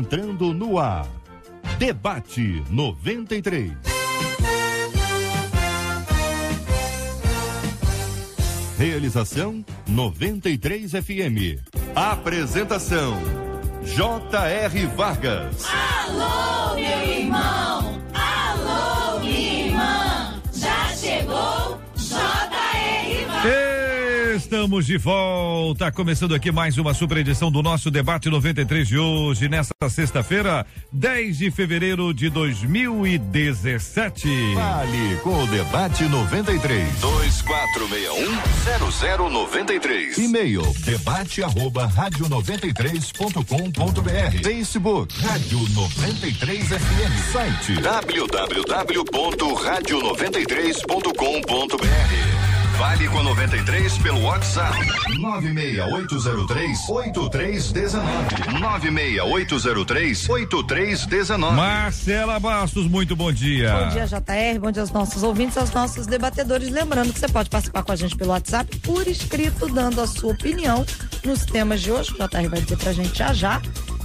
entrando no ar. Debate 93. Realização 93 FM. Apresentação J.R. Vargas. Alô, meu irmão! Alô, minha irmã! Já chegou J.R. Vargas. Estamos de volta, começando aqui mais uma super edição do nosso Debate 93 de hoje, nesta sexta-feira, 10 de fevereiro de 2017. Fale com o Debate 93. 2461-0093. E-mail debate@radio93.com.br. Facebook Rádio 93 FM. Site www.radio93.com.br. Fale com a 93 pelo WhatsApp 96803-8319 96803-8319. Marcela Bastos, muito bom dia. Bom dia, JR, bom dia aos nossos ouvintes, aos nossos debatedores. Lembrando que você pode participar com a gente pelo WhatsApp por escrito, dando a sua opinião nos temas de hoje, que o JR vai dizer pra gente já,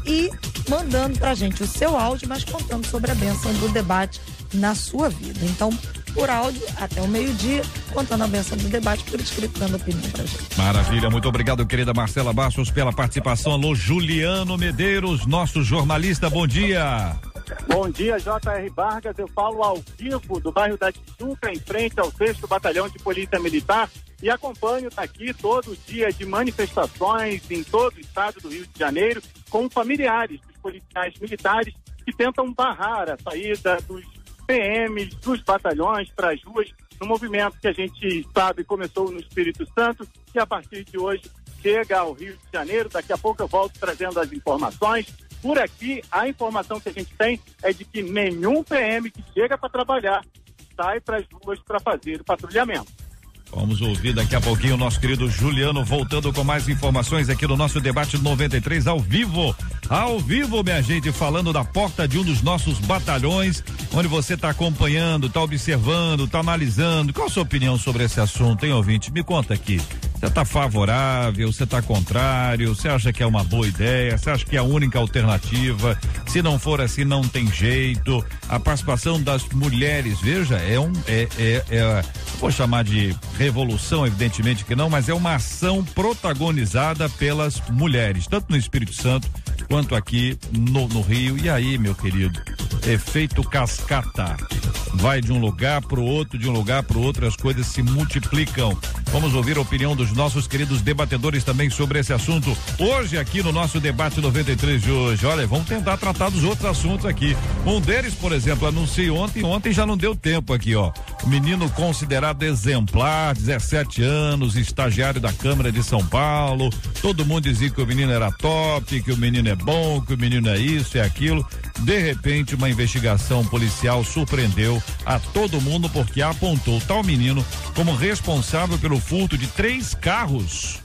e mandando pra gente o seu áudio, mas contando sobre a bênção do debate na sua vida. Então, por áudio, até o meio-dia, contando a bênção do debate, por escrito, dando opinião pra gente. Maravilha, muito obrigado, querida Marcela Bastos, pela participação. Alô, Juliano Medeiros, nosso jornalista, bom dia. Bom dia, J.R. Vargas, eu falo ao vivo do bairro da Tijuca, em frente ao 6º Batalhão de Polícia Militar, e acompanho daqui todo dia de manifestações em todo o estado do Rio de Janeiro, com familiares dos policiais militares que tentam barrar a saída dos PMs, dos batalhões para as ruas, no movimento que a gente sabe começou no Espírito Santo, que a partir de hoje chega ao Rio de Janeiro. Daqui a pouco eu volto trazendo as informações. Por aqui, a informação que a gente tem é de que nenhum PM que chega para trabalhar sai para as ruas para fazer o patrulhamento. Vamos ouvir daqui a pouquinho o nosso querido Juliano voltando com mais informações aqui no nosso Debate 93 ao vivo. Ao vivo, minha gente, falando da porta de um dos nossos batalhões, onde você está acompanhando, está observando, está analisando. Qual a sua opinião sobre esse assunto, hein, ouvinte? Me conta aqui. Você está favorável, você está contrário, você acha que é uma boa ideia, você acha que é a única alternativa? Se não for assim, não tem jeito. A participação das mulheres, veja, vou chamar de revolução, evidentemente que não, mas é uma ação protagonizada pelas mulheres, tanto no Espírito Santo quanto aqui no Rio. E aí, meu querido, efeito cascata. Vai de um lugar pro outro, de um lugar pro outro, as coisas se multiplicam. Vamos ouvir a opinião dos nossos queridos debatedores também sobre esse assunto hoje aqui no nosso Debate 93 de hoje. Olha, vamos tentar tratar dos outros assuntos aqui. Um deles, por exemplo, anunciei ontem já não deu tempo aqui, ó. O menino considerado exemplar, 17 anos, estagiário da Câmara de São Paulo. Todo mundo dizia que o menino era top, que o menino é bom, que o menino é isso, é aquilo. De repente, uma investigação policial surpreendeu a todo mundo porque apontou tal menino como responsável pelo furto de 3 carros.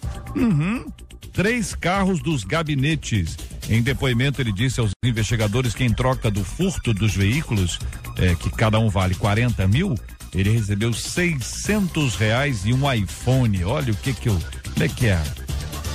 3 carros dos gabinetes. Em depoimento, ele disse aos investigadores que em troca do furto dos veículos, que cada um vale 40 mil, ele recebeu R$600 e um iPhone. Olha como é que é?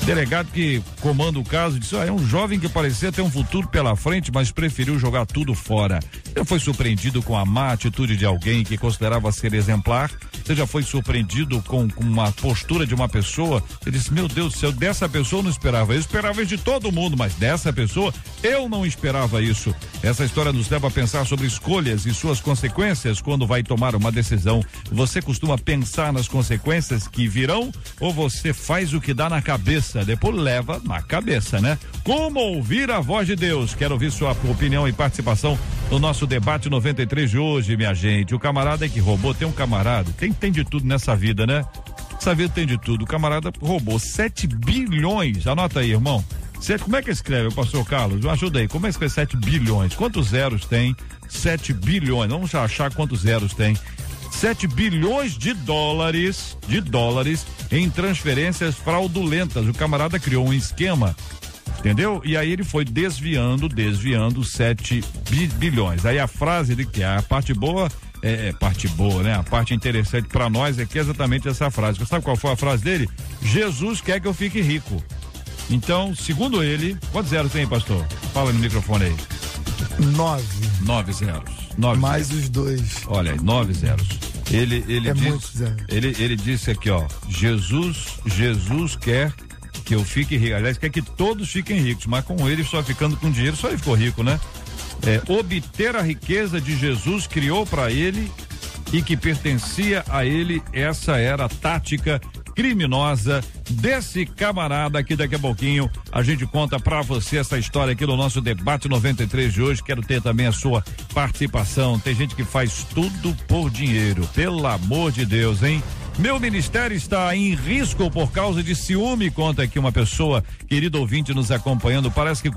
Delegado que comanda o caso disse: é um jovem que parecia ter um futuro pela frente, mas preferiu jogar tudo fora. Ele foi surpreendido com a má atitude de alguém que considerava ser exemplar. Você já foi surpreendido com uma postura de uma pessoa? Ele disse: meu Deus do céu, dessa pessoa eu não esperava. Eu esperava isso de todo mundo, mas dessa pessoa eu não esperava isso. Essa história nos leva a pensar sobre escolhas e suas consequências quando vai tomar uma decisão. Você costuma pensar nas consequências que virão ou você faz o que dá na cabeça? Depois leva na cabeça, né? Como ouvir a voz de Deus? Quero ouvir sua opinião e participação no nosso Debate 93 de hoje, minha gente. O camarada que roubou, tem um camarada, tem de tudo nessa vida, né? Essa vida tem de tudo. O camarada roubou 7 bilhões. Anota aí, irmão. Como é que escreve, pastor Carlos? Me ajuda aí. Como é que escreve 7 bilhões? Quantos zeros tem 7 bilhões? Vamos achar quantos zeros tem. 7 bilhões de dólares em transferências fraudulentas. O camarada criou um esquema, entendeu? E aí ele foi desviando 7 bilhões. Aí a frase de que a parte boa parte boa, né? A parte interessante para nós é que é exatamente essa frase. Você sabe qual foi a frase dele? Jesus quer que eu fique rico. Então, segundo ele, quantos zeros tem, pastor? Fala no microfone aí. 9 zeros. Mais os 2. Olha aí, 9 zeros. Ele disse aqui, ó, Jesus quer que eu fique rico. Aliás, quer que todos fiquem ricos, mas com ele só ficando com dinheiro, só ele ficou rico, né? Obter a riqueza de Jesus criou para ele e que pertencia a ele. Essa era a tática criminosa desse camarada aqui. Daqui a pouquinho a gente conta pra você essa história aqui no nosso debate 93 de hoje. Quero ter também a sua participação. Tem gente que faz tudo por dinheiro, pelo amor de Deus, hein? Meu ministério está em risco por causa de ciúme, conta aqui uma pessoa, querido ouvinte nos acompanhando. Parece que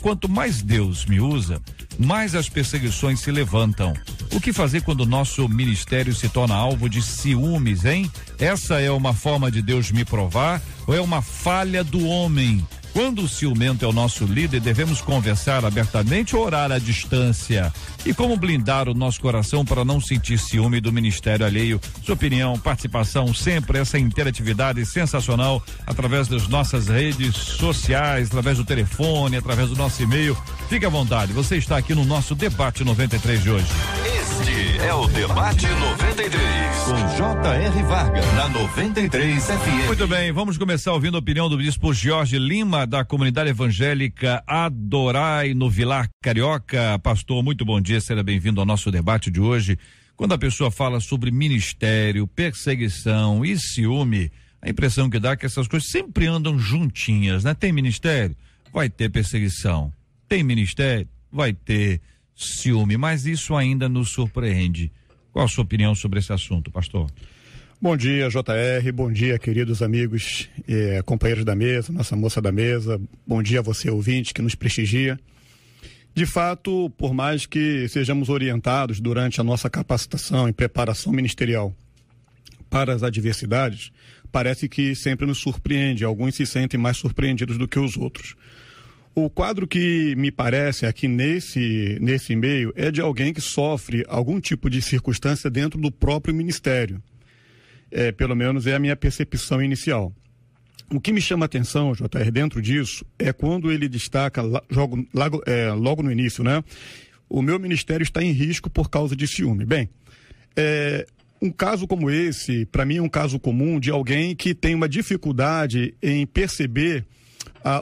quanto mais Deus me usa, mais as perseguições se levantam. O que fazer quando o nosso ministério se torna alvo de ciúmes, hein? Essa é uma forma de Deus me provar ou é uma falha do homem? Quando o ciumento é o nosso líder, devemos conversar abertamente ou orar à distância? E como blindar o nosso coração para não sentir ciúme do ministério alheio? Sua opinião, participação, sempre essa interatividade sensacional através das nossas redes sociais, através do telefone, através do nosso e-mail. Fique à vontade, você está aqui no nosso Debate 93 de hoje. Este é o Debate 93. Com J.R. Vargas, na 93 FM. Muito bem, vamos começar ouvindo a opinião do bispo Jorge Lima, da comunidade evangélica Adorai, no Vilar Carioca. Pastor, muito bom dia, seja bem-vindo ao nosso debate de hoje. Quando a pessoa fala sobre ministério, perseguição e ciúme, a impressão que dá é que essas coisas sempre andam juntinhas, né? Tem ministério, vai ter perseguição. Tem ministério, vai ter ciúme, mas isso ainda nos surpreende. Qual a sua opinião sobre esse assunto, pastor? Bom dia, JR, bom dia, queridos amigos, companheiros da mesa, nossa moça da mesa, bom dia a você, ouvinte, que nos prestigia. De fato, por mais que sejamos orientados durante a nossa capacitação e preparação ministerial para as adversidades, parece que sempre nos surpreende, alguns se sentem mais surpreendidos do que os outros. O quadro que me parece aqui nesse e-mail é de alguém que sofre algum tipo de circunstância dentro do próprio ministério. Pelo menos é a minha percepção inicial. O que me chama a atenção, JR, dentro disso, é quando ele destaca logo no início, né? O meu ministério está em risco por causa de ciúme. Bem, um caso como esse, para mim é um caso comum de alguém que tem uma dificuldade em perceber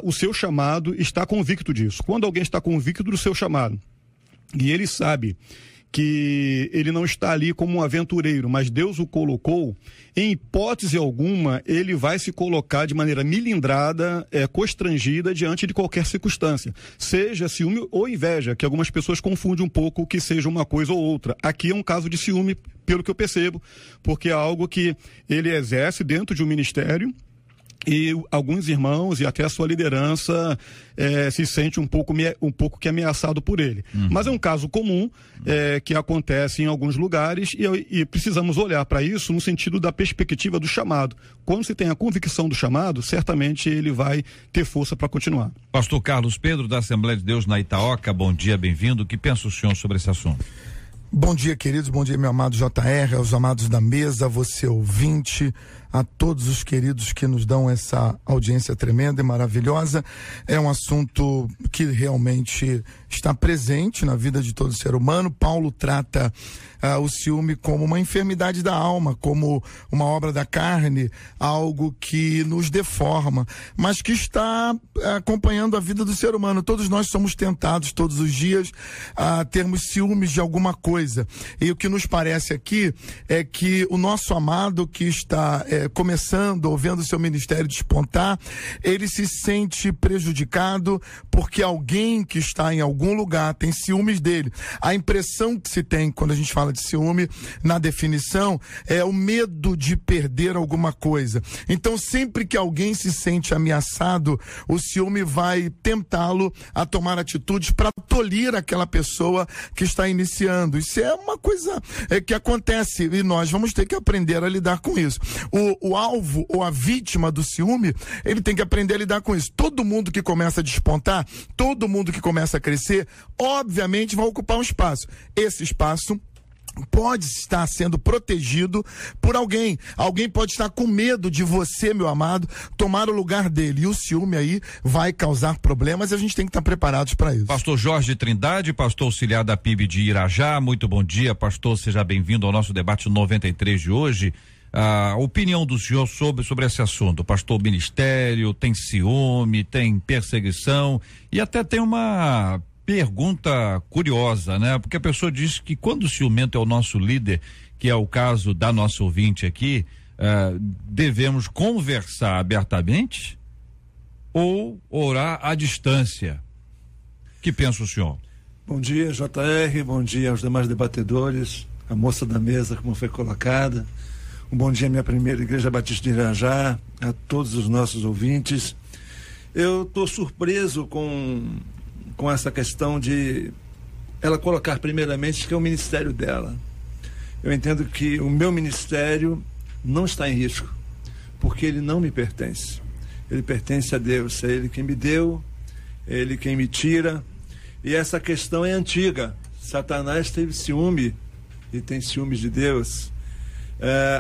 o seu chamado, está convicto disso. Quando alguém está convicto do seu chamado e ele sabe que ele não está ali como um aventureiro, mas Deus o colocou, em hipótese alguma, ele vai se colocar de maneira milindrada, constrangida diante de qualquer circunstância. Seja ciúme ou inveja, que algumas pessoas confundem um pouco o que seja uma coisa ou outra. Aqui é um caso de ciúme, pelo que eu percebo, porque é algo que ele exerce dentro de um ministério, e alguns irmãos e até a sua liderança se sente um pouco que ameaçado por ele. Mas é um caso comum que acontece em alguns lugares e precisamos olhar para isso no sentido da perspectiva do chamado. Quando se tem a convicção do chamado, certamente ele vai ter força para continuar. Pastor Carlos Pedro, da Assembleia de Deus na Itaoca, bom dia, bem-vindo. O que pensa o senhor sobre esse assunto? Bom dia, queridos, bom dia, meu amado JR, aos amados da mesa, você ouvinte, a todos os queridos que nos dão essa audiência tremenda e maravilhosa. É um assunto que realmente está presente na vida de todo ser humano. Paulo trata o ciúme como uma enfermidade da alma, como uma obra da carne, algo que nos deforma, mas que está acompanhando a vida do ser humano. Todos nós somos tentados todos os dias a termos ciúmes de alguma coisa. E o que nos parece aqui é que o nosso amado que está começando ou vendo o seu ministério despontar, ele se sente prejudicado porque alguém que está em algum lugar tem ciúmes dele. A impressão que se tem quando a gente fala de ciúme, na definição, é o medo de perder alguma coisa. Então, sempre que alguém se sente ameaçado, o ciúme vai tentá-lo a tomar atitudes para tolir aquela pessoa que está iniciando. Isso é uma coisa que acontece e nós vamos ter que aprender a lidar com isso. O alvo ou a vítima do ciúme, ele tem que aprender a lidar com isso. Todo mundo que começa a despontar, todo mundo que começa a crescer, obviamente vai ocupar um espaço. Esse espaço pode estar sendo protegido por alguém. Alguém pode estar com medo de você, meu amado, tomar o lugar dele. E o ciúme aí vai causar problemas e a gente tem que estar preparados para isso. Pastor Jorge Trindade, pastor auxiliar da PIB de Irajá, muito bom dia, pastor, seja bem-vindo ao nosso debate 93 de hoje. A opinião do senhor sobre esse assunto. Pastor, ministério, tem ciúme, tem perseguição e até tem uma pergunta curiosa, né? Porque a pessoa diz que quando o ciumento é o nosso líder, que é o caso da nossa ouvinte aqui, devemos conversar abertamente ou orar à distância? O que pensa o senhor? Bom dia, JR, bom dia aos demais debatedores, a moça da mesa, como foi colocada. Um bom dia à minha primeira Igreja Batista de Irajá, a todos os nossos ouvintes. Eu estou surpreso com essa questão de ela colocar primeiramente que é o ministério dela. Eu entendo que o meu ministério não está em risco, porque ele não me pertence. Ele pertence a Deus, é Ele quem me deu, é Ele quem me tira. E essa questão é antiga. Satanás teve ciúme e tem ciúmes de Deus.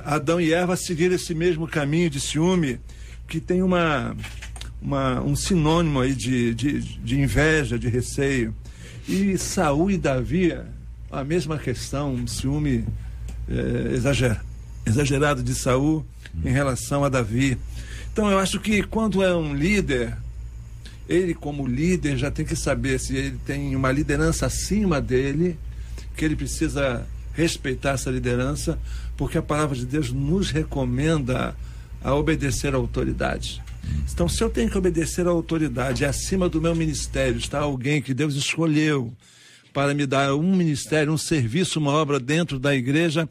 Adão e Eva seguiram esse mesmo caminho de ciúme, que tem um sinônimo aí de inveja, de receio. E Saul e Davi, a mesma questão, um ciúme exagerado de Saul em relação a Davi. Então eu acho que quando é um líder, ele como líder já tem que saber se ele tem uma liderança acima dele, que ele precisa respeitar essa liderança, porque a palavra de Deus nos recomenda a obedecer à autoridade. Então, se eu tenho que obedecer à autoridade, acima do meu ministério está alguém que Deus escolheu para me dar um ministério, um serviço, uma obra dentro da igreja,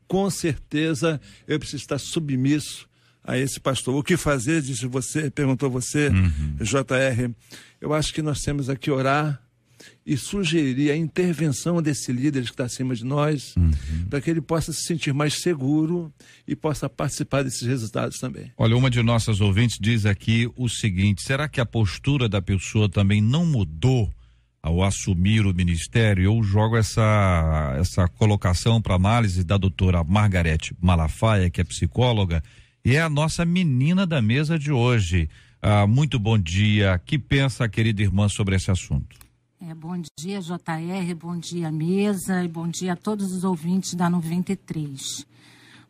com certeza eu preciso estar submisso a esse pastor. O que fazer, perguntou você, JR. Eu acho que nós temos aqui orar e sugerir a intervenção desse líder que está acima de nós, para que ele possa se sentir mais seguro e possa participar desses resultados também. Olha, uma de nossas ouvintes diz aqui o seguinte: será que a postura da pessoa também não mudou ao assumir o ministério? Eu jogo essa colocação para análise da doutora Margarete Malafaia, que é psicóloga e é a nossa menina da mesa de hoje. Muito bom dia. Que pensa a querida irmã sobre esse assunto? Bom dia, JR, bom dia, mesa, e bom dia a todos os ouvintes da 93.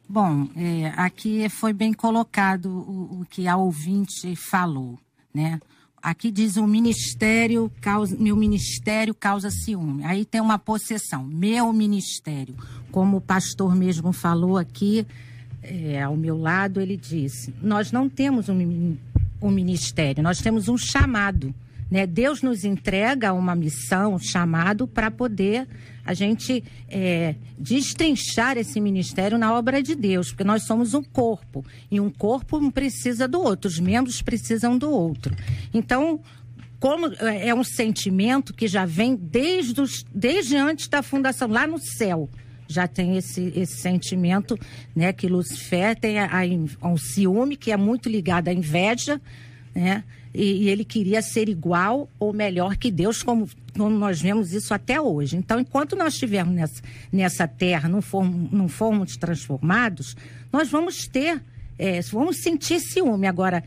Bom, aqui foi bem colocado o que a ouvinte falou, né? Aqui diz meu ministério causa ciúme. Aí tem uma possessão, meu ministério. Como o pastor mesmo falou aqui, ao meu lado, ele disse, nós não temos um ministério, nós temos um chamado. Né? Deus nos entrega uma missão, um chamado para poder a gente destrinchar esse ministério na obra de Deus, porque nós somos um corpo, e um corpo um precisa do outro, os membros precisam do outro. Então, como é um sentimento que já vem desde antes da fundação, lá no céu, já tem esse sentimento, né, que Lucifer tem um ciúme que é muito ligado à inveja, né? E ele queria ser igual ou melhor que Deus, como nós vemos isso até hoje. Então, enquanto nós estivermos nessa terra, não formos transformados, nós vamos vamos sentir ciúme. Agora,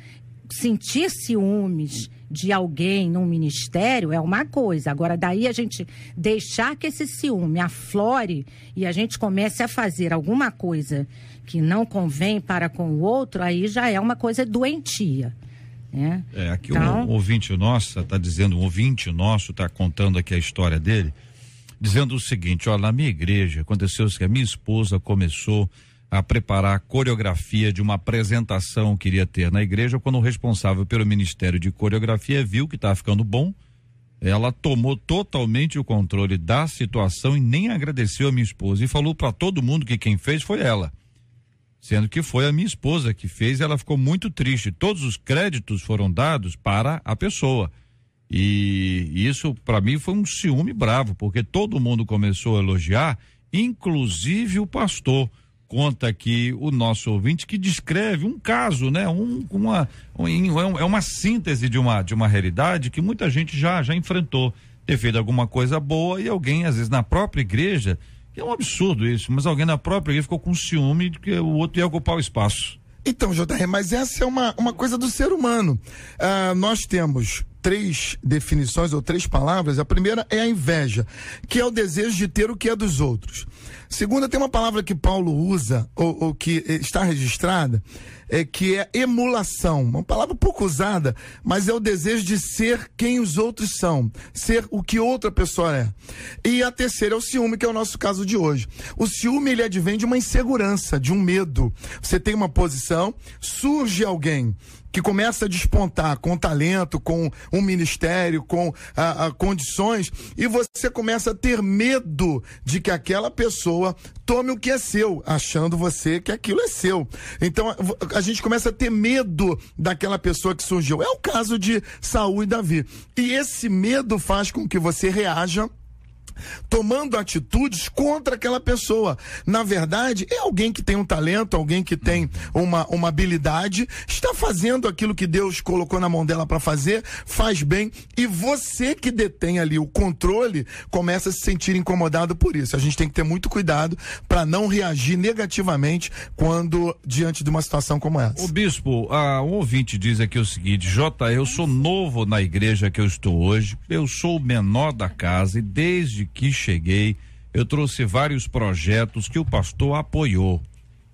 sentir ciúmes de alguém num ministério é uma coisa. Agora, daí a gente deixar que esse ciúme aflore e a gente comece a fazer alguma coisa que não convém para com o outro, aí já é uma coisa doentia. Aqui então, um ouvinte nosso está contando aqui a história dele, dizendo o seguinte: olha, na minha igreja aconteceu que a minha esposa começou a preparar a coreografia de uma apresentação que iria ter na igreja. Quando o responsável pelo ministério de coreografia viu que estava ficando bom, ela tomou totalmente o controle da situação e nem agradeceu a minha esposa e falou para todo mundo que quem fez foi ela. Sendo que foi a minha esposa que fez, ela ficou muito triste. Todos os créditos foram dados para a pessoa. E isso, para mim, foi um ciúme bravo, porque todo mundo começou a elogiar, inclusive o pastor. Conta aqui o nosso ouvinte que descreve um caso, né? É uma síntese de uma realidade que muita gente já enfrentou. Ter feito alguma coisa boa e alguém, às vezes, na própria igreja, Que é um absurdo isso, mas alguém na própria igreja ficou com ciúme de que o outro ia ocupar o espaço. Então, JR, mas essa é uma coisa do ser humano. Nós temos 3 definições ou 3 palavras. A primeira é a inveja, que é o desejo de ter o que é dos outros. Segunda, tem uma palavra que Paulo usa, ou que está registrada, que é emulação. Uma palavra pouco usada, mas é o desejo de ser quem os outros são, ser o que outra pessoa é. E a terceira é o ciúme, que é o nosso caso de hoje. O ciúme, ele advém de uma insegurança, de um medo. Você tem uma posição, surge alguém que começa a despontar com talento, com um ministério, com condições, e você começa a ter medo de que aquela pessoa tome o que é seu, achando você que aquilo é seu. Então, a gente começa a ter medo daquela pessoa que surgiu. É o caso de Saul e Davi. E esse medo faz com que você reaja tomando atitudes contra aquela pessoa. Na verdade, é alguém que tem um talento, alguém que tem uma habilidade, está fazendo aquilo que Deus colocou na mão dela para fazer, faz bem, e você que detém ali o controle começa a se sentir incomodado por isso. A gente tem que ter muito cuidado para não reagir negativamente quando diante de uma situação como essa. O bispo, um ouvinte diz aqui o seguinte: eu sou novo na igreja que eu estou hoje, eu sou o menor da casa e desde que cheguei, eu trouxe vários projetos que o pastor apoiou,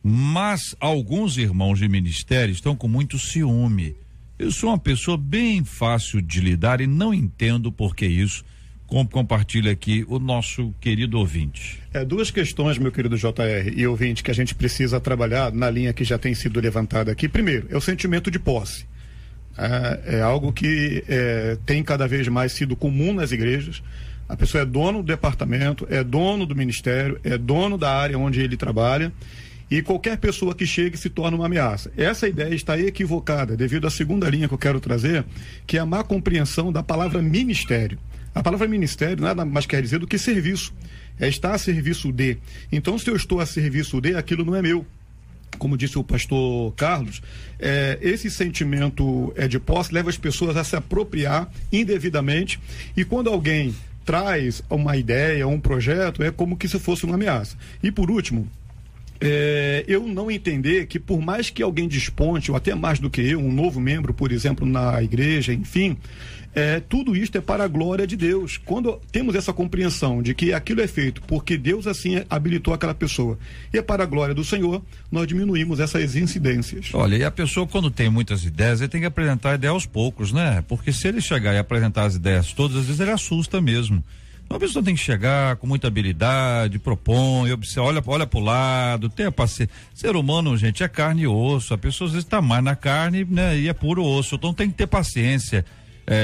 mas alguns irmãos de ministério estão com muito ciúme. Eu sou uma pessoa bem fácil de lidar e não entendo por que isso. Compartilha aqui o nosso querido ouvinte. 2 questões, meu querido JR e ouvinte, que a gente precisa trabalhar na linha que já tem sido levantada aqui. Primeiro, é o sentimento de posse. É algo que tem cada vez mais sido comum nas igrejas. A pessoa é dono do departamento, é dono do ministério, é dono da área onde ele trabalha, e qualquer pessoa que chegue se torna uma ameaça. Essa ideia está equivocada devido à segunda linha que eu quero trazer, que é a má compreensão da palavra ministério. A palavra ministério nada mais quer dizer do que serviço. É estar a serviço de. Então, se eu estou a serviço de, aquilo não é meu. Como disse o pastor Carlos, esse sentimento de posse leva as pessoas a se apropriar indevidamente, e quando alguém traz uma ideia, um projeto, é como que se fosse uma ameaça. E por último, eu não entender que por mais que alguém desponte, ou até mais do que eu, um novo membro, por exemplo, na igreja, enfim, tudo isto é para a glória de Deus. Quando temos essa compreensão de que aquilo é feito porque Deus assim habilitou aquela pessoa e é para a glória do Senhor, nós diminuímos essas incidências. Olha, e a pessoa, quando tem muitas ideias, ele tem que apresentar a ideia aos poucos, né? Porque se ele chegar e apresentar as ideias todas, às vezes ele assusta mesmo. Então a pessoa tem que chegar com muita habilidade, propõe, observa, olha pro lado, tenha paciência. Ser humano, gente, é carne e osso. A pessoa às vezes tá mais na carne, né? E é puro osso. Então tem que ter paciência.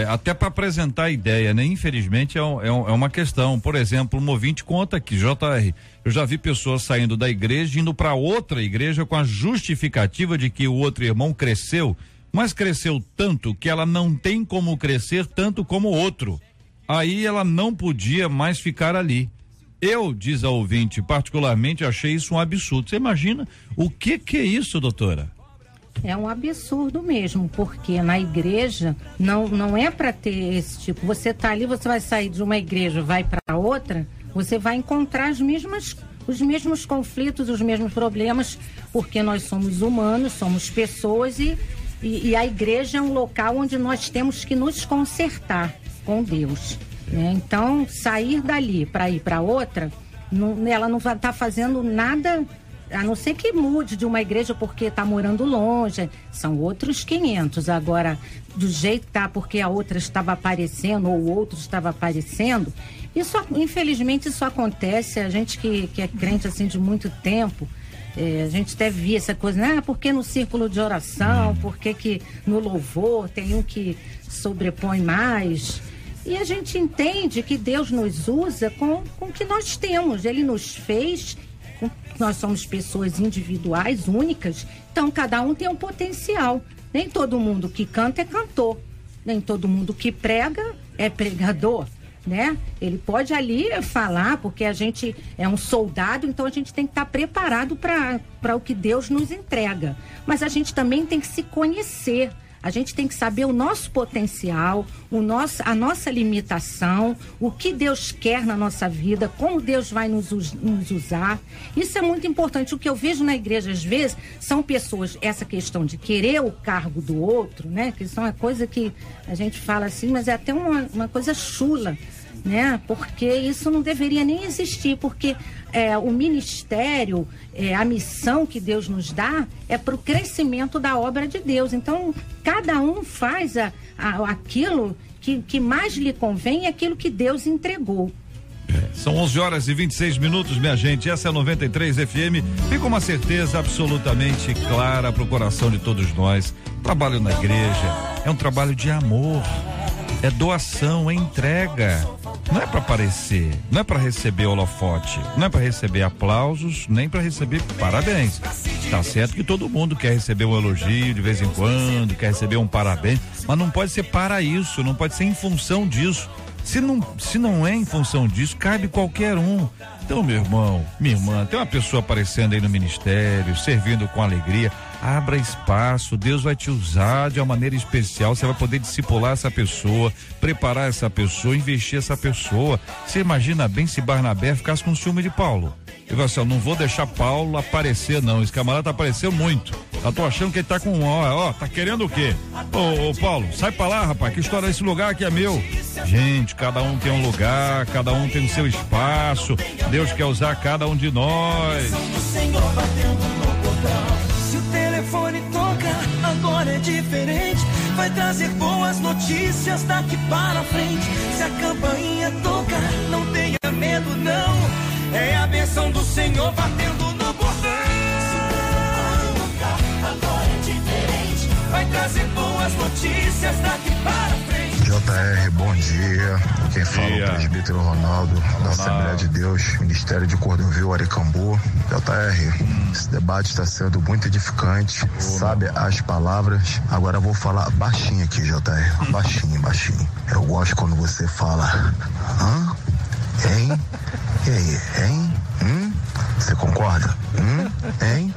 Até para apresentar a ideia, né? Infelizmente é uma questão. Por exemplo, um ouvinte conta aqui, JR, eu já vi pessoas saindo da igreja, indo para outra igreja com a justificativa de que o outro irmão cresceu, mas cresceu tanto que ela não tem como crescer tanto como o outro. Aí ela não podia mais ficar ali. Eu, diz a ouvinte, particularmente achei isso um absurdo. Você imagina o que é isso, doutora? É um absurdo mesmo, porque na igreja não é para ter esse tipo. Você tá ali, você vai sair de uma igreja, vai para outra, você vai encontrar os mesmos conflitos, os mesmos problemas, porque nós somos humanos, somos pessoas e a igreja é um local onde nós temos que nos consertar com Deus, né? Então, sair dali para ir para outra, ela não vai estar fazendo nada, a não ser que mude de uma igreja porque está morando longe, são outros 500. Agora, do jeito que tá, porque a outra estava aparecendo ou o outro estava aparecendo, isso, infelizmente, isso acontece. A gente que é crente assim de muito tempo, a gente até via essa coisa, né? Porque no círculo de oração, porque que no louvor tem um que sobrepõe mais. E a gente entende que Deus nos usa com o que nós temos. Ele nos fez, nós somos pessoas individuais, únicas, então cada um tem um potencial. Nem todo mundo que canta é cantor, nem todo mundo que prega é pregador, né? Ele pode ali falar, porque a gente é um soldado, então a gente tem que estar preparado para o que Deus nos entrega. Mas a gente também tem que se conhecer. A gente tem que saber o nosso potencial, a nossa limitação, o que Deus quer na nossa vida, como Deus vai nos usar. Isso é muito importante. O que eu vejo na igreja, às vezes, são pessoas, essa questão de querer o cargo do outro, né? Que isso é uma coisa que a gente fala assim, mas é até uma coisa chula, né? Porque isso não deveria nem existir, porque o ministério, a missão que Deus nos dá é para o crescimento da obra de Deus. Então, cada um faz aquilo que mais lhe convém, aquilo que Deus entregou. São 11h26, minha gente. Essa é a 93 FM. Fica uma certeza absolutamente clara para o coração de todos nós. Trabalho na igreja é um trabalho de amor, é doação, é entrega. Não é para aparecer, não é para receber holofote, não é para receber aplausos, nem para receber parabéns. Tá certo que todo mundo quer receber um elogio de vez em quando, quer receber um parabéns, mas não pode ser para isso, não pode ser em função disso. Se não é em função disso, cabe qualquer um. Então, meu irmão, minha irmã, tem uma pessoa aparecendo aí no ministério, servindo com alegria, abra espaço, Deus vai te usar de uma maneira especial, você vai poder discipular essa pessoa, preparar essa pessoa, investir essa pessoa. Você imagina bem se Barnabé ficasse com ciúme de Paulo. Eu falei assim, não vou deixar Paulo aparecer não, esse camarada apareceu muito. Eu tô achando que ele tá com tá querendo o quê? Ô Paulo, sai pra lá, rapaz, que história é esse lugar aqui é meu. Gente, cada um tem um lugar, cada um tem o seu espaço, Deus quer usar cada um de nós. Se o telefone toca, agora é diferente, vai trazer boas notícias daqui para frente. Se a campainha toca, não tenha medo não, é a bênção do Senhor batendo no portão. Agora é diferente, vai trazer boas notícias daqui para frente. JR, bom dia. Quem fala é o presbítero Ronaldo, da Assembleia de Deus, Ministério de Cordovil, Arecambu. JR, esse debate está sendo muito edificante, sabe as palavras. Agora eu vou falar baixinho aqui, JR, baixinho. Eu gosto quando você fala, hein? E aí, hein? Você concorda? Hein?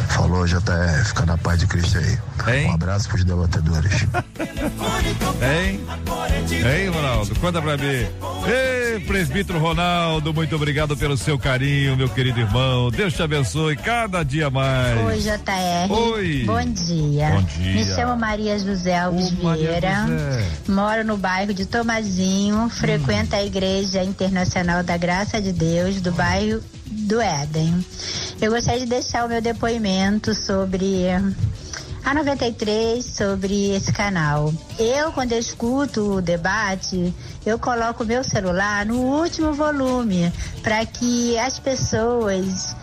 Falou, JR, fica na paz de Cristo aí. Hein? Um abraço pros debatedores. Hein, Ronaldo? Conta pra mim. Ei, presbítero Ronaldo, muito obrigado pelo seu carinho, meu querido irmão. Deus te abençoe cada dia mais. Oi, JR. Oi. Bom dia. Bom dia. Me chamo Maria José Alves Vieira. Moro no bairro de Tomazinho. Frequento a Igreja Internacional da Graça de Deus, do bairro do Éden. Eu gostaria de deixar o meu depoimento sobre a 93, sobre esse canal. Quando eu escuto o debate, eu coloco o meu celular no último volume para que as pessoas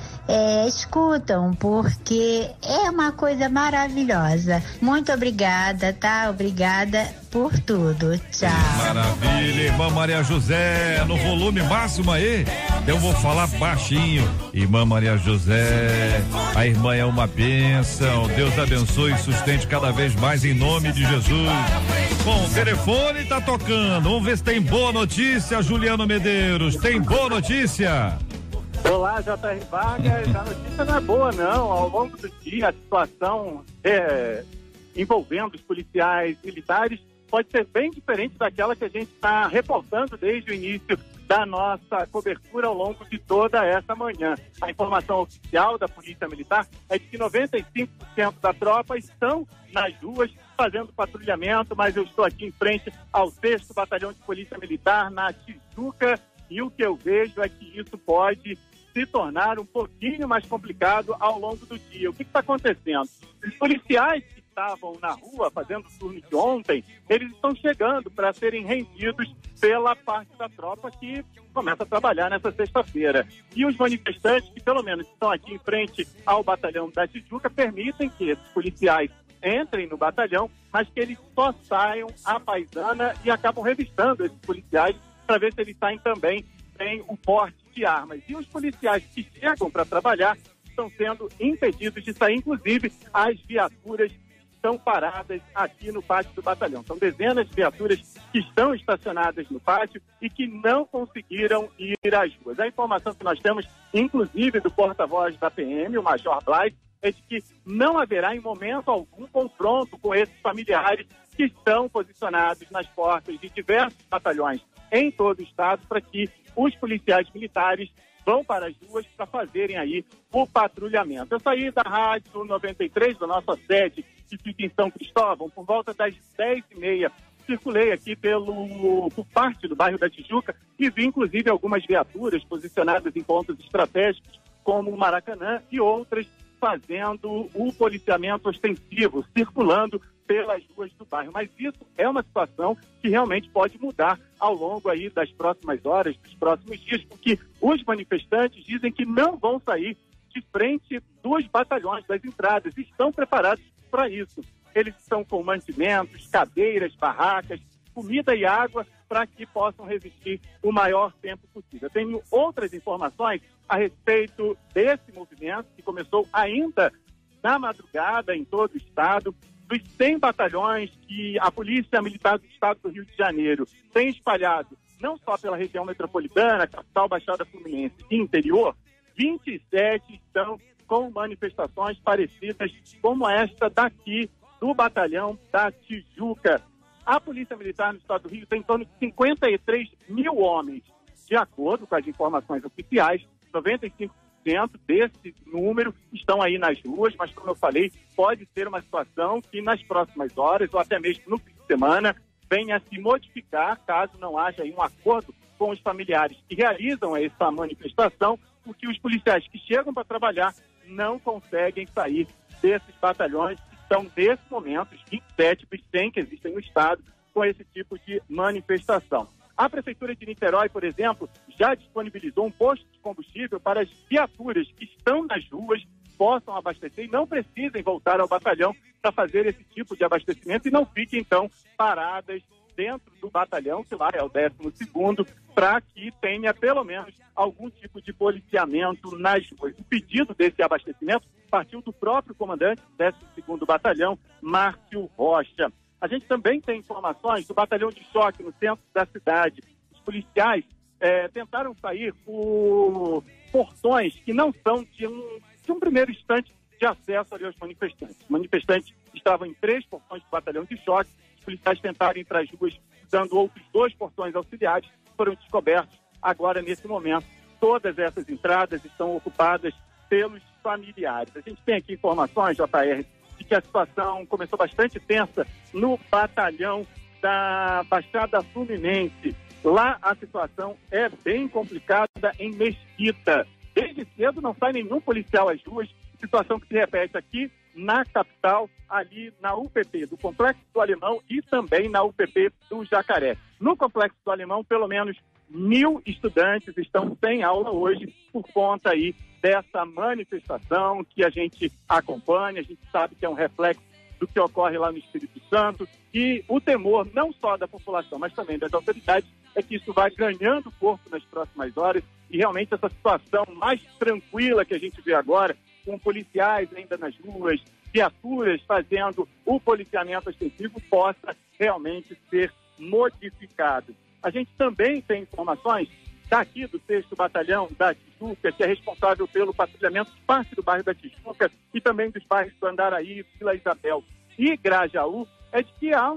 escutam, porque é uma coisa maravilhosa. Muito obrigada, tá? Obrigada por tudo. Tchau. Maravilha, irmã Maria José, no volume máximo aí. Eu vou falar baixinho. Irmã Maria José, a irmã é uma bênção. Deus abençoe e sustente cada vez mais em nome de Jesus. Bom, o telefone tá tocando. Vamos ver se tem boa notícia, Juliano Medeiros. Tem boa notícia? Olá, J.R. Vargas. A notícia não é boa, não. Ao longo do dia, a situação envolvendo os policiais militares pode ser bem diferente daquela que a gente está reportando desde o início da nossa cobertura ao longo de toda essa manhã. A informação oficial da Polícia Militar é de que 95% da tropa estão nas ruas fazendo patrulhamento, mas eu estou aqui em frente ao 6º Batalhão de Polícia Militar, na Tijuca, e o que eu vejo é que isso pode se tornar um pouquinho mais complicado ao longo do dia. O que está acontecendo? Os policiais que estavam na rua fazendo o turno de ontem, eles estão chegando para serem rendidos pela parte da tropa que começa a trabalhar nessa sexta-feira. E os manifestantes, que pelo menos estão aqui em frente ao batalhão da Tijuca, permitem que esses policiais entrem no batalhão, mas que eles só saiam à paisana e acabam revistando esses policiais para ver se eles saem também sem o porte de armas. E os policiais que chegam para trabalhar estão sendo impedidos de sair, inclusive as viaturas estão paradas aqui no pátio do batalhão. São dezenas de viaturas que estão estacionadas no pátio e que não conseguiram ir às ruas. A informação que nós temos, inclusive do porta-voz da PM, o Major Blais, é de que não haverá em momento algum confronto com esses familiares que estão posicionados nas portas de diversos batalhões em todo o estado, para que os policiais militares vão para as ruas para fazerem aí o patrulhamento. Eu saí da Rádio 93, da nossa sede, que fica em São Cristóvão, por volta das 10h30. Circulei aqui por parte do bairro da Tijuca e vi, inclusive, algumas viaturas posicionadas em pontos estratégicos, como o Maracanã, e outras fazendo o policiamento ostensivo, circulando pelas ruas do bairro. Mas isso é uma situação que realmente pode mudar ao longo aí das próximas horas, dos próximos dias, porque os manifestantes dizem que não vão sair de frente dos batalhões, das entradas, e estão preparados para isso. Eles estão com mantimentos, cadeiras, barracas, comida e água para que possam resistir o maior tempo possível. Eu tenho outras informações a respeito desse movimento que começou ainda na madrugada em todo o estado, dos 100 batalhões que a Polícia Militar do Estado do Rio de Janeiro tem espalhado, não só pela região metropolitana, capital, Baixada Fluminense e interior, 27 estão com manifestações parecidas como esta daqui do batalhão da Tijuca. A Polícia Militar no Estado do Rio tem em torno de 53 mil homens. De acordo com as informações oficiais, 95% desse número estão aí nas ruas, mas, como eu falei, pode ser uma situação que nas próximas horas, ou até mesmo no fim de semana, venha a se modificar, caso não haja aí um acordo com os familiares que realizam essa manifestação, porque os policiais que chegam para trabalhar não conseguem sair desses batalhões que estão, nesse momento, os 27 dos 100 que existem no estado, com esse tipo de manifestação. A Prefeitura de Niterói, por exemplo, já disponibilizou um posto de combustível para as viaturas que estão nas ruas possam abastecer e não precisem voltar ao batalhão para fazer esse tipo de abastecimento e não fiquem, então, paradas dentro do batalhão, que lá é o 12º, para que tenha, pelo menos, algum tipo de policiamento nas ruas. O pedido desse abastecimento partiu do próprio comandante do 12º Batalhão, Márcio Rocha. A gente também tem informações do batalhão de choque no centro da cidade. Os policiais tentaram sair por portões que não são de um primeiro instante de acesso ali aos manifestantes. Os manifestantes estavam em 3 portões do batalhão de choque. Os policiais tentaram ir para as ruas usando outros 2 portões auxiliares, foram descobertos. Agora, nesse momento, todas essas entradas estão ocupadas pelos familiares. A gente tem aqui informações, JR, de que a situação começou bastante tensa no batalhão da Baixada Fluminense. Lá a situação é bem complicada em Mesquita. Desde cedo não sai nenhum policial às ruas, situação que se repete aqui na capital, ali na UPP do Complexo do Alemão e também na UPP do Jacaré. No Complexo do Alemão, pelo menos 1.000 estudantes estão sem aula hoje por conta aí dessa manifestação que a gente acompanha. A gente sabe que é um reflexo do que ocorre lá no Espírito Santo e o temor não só da população, mas também das autoridades é que isso vai ganhando corpo nas próximas horas e realmente essa situação mais tranquila que a gente vê agora, com policiais ainda nas ruas, viaturas fazendo o policiamento ostensivo, possa realmente ser modificado. A gente também tem informações daqui do 6º Batalhão da Tijuca, que é responsável pelo patrulhamento de parte do bairro da Tijuca e também dos bairros do Andaraí, Vila Isabel e Grajaú, é de que há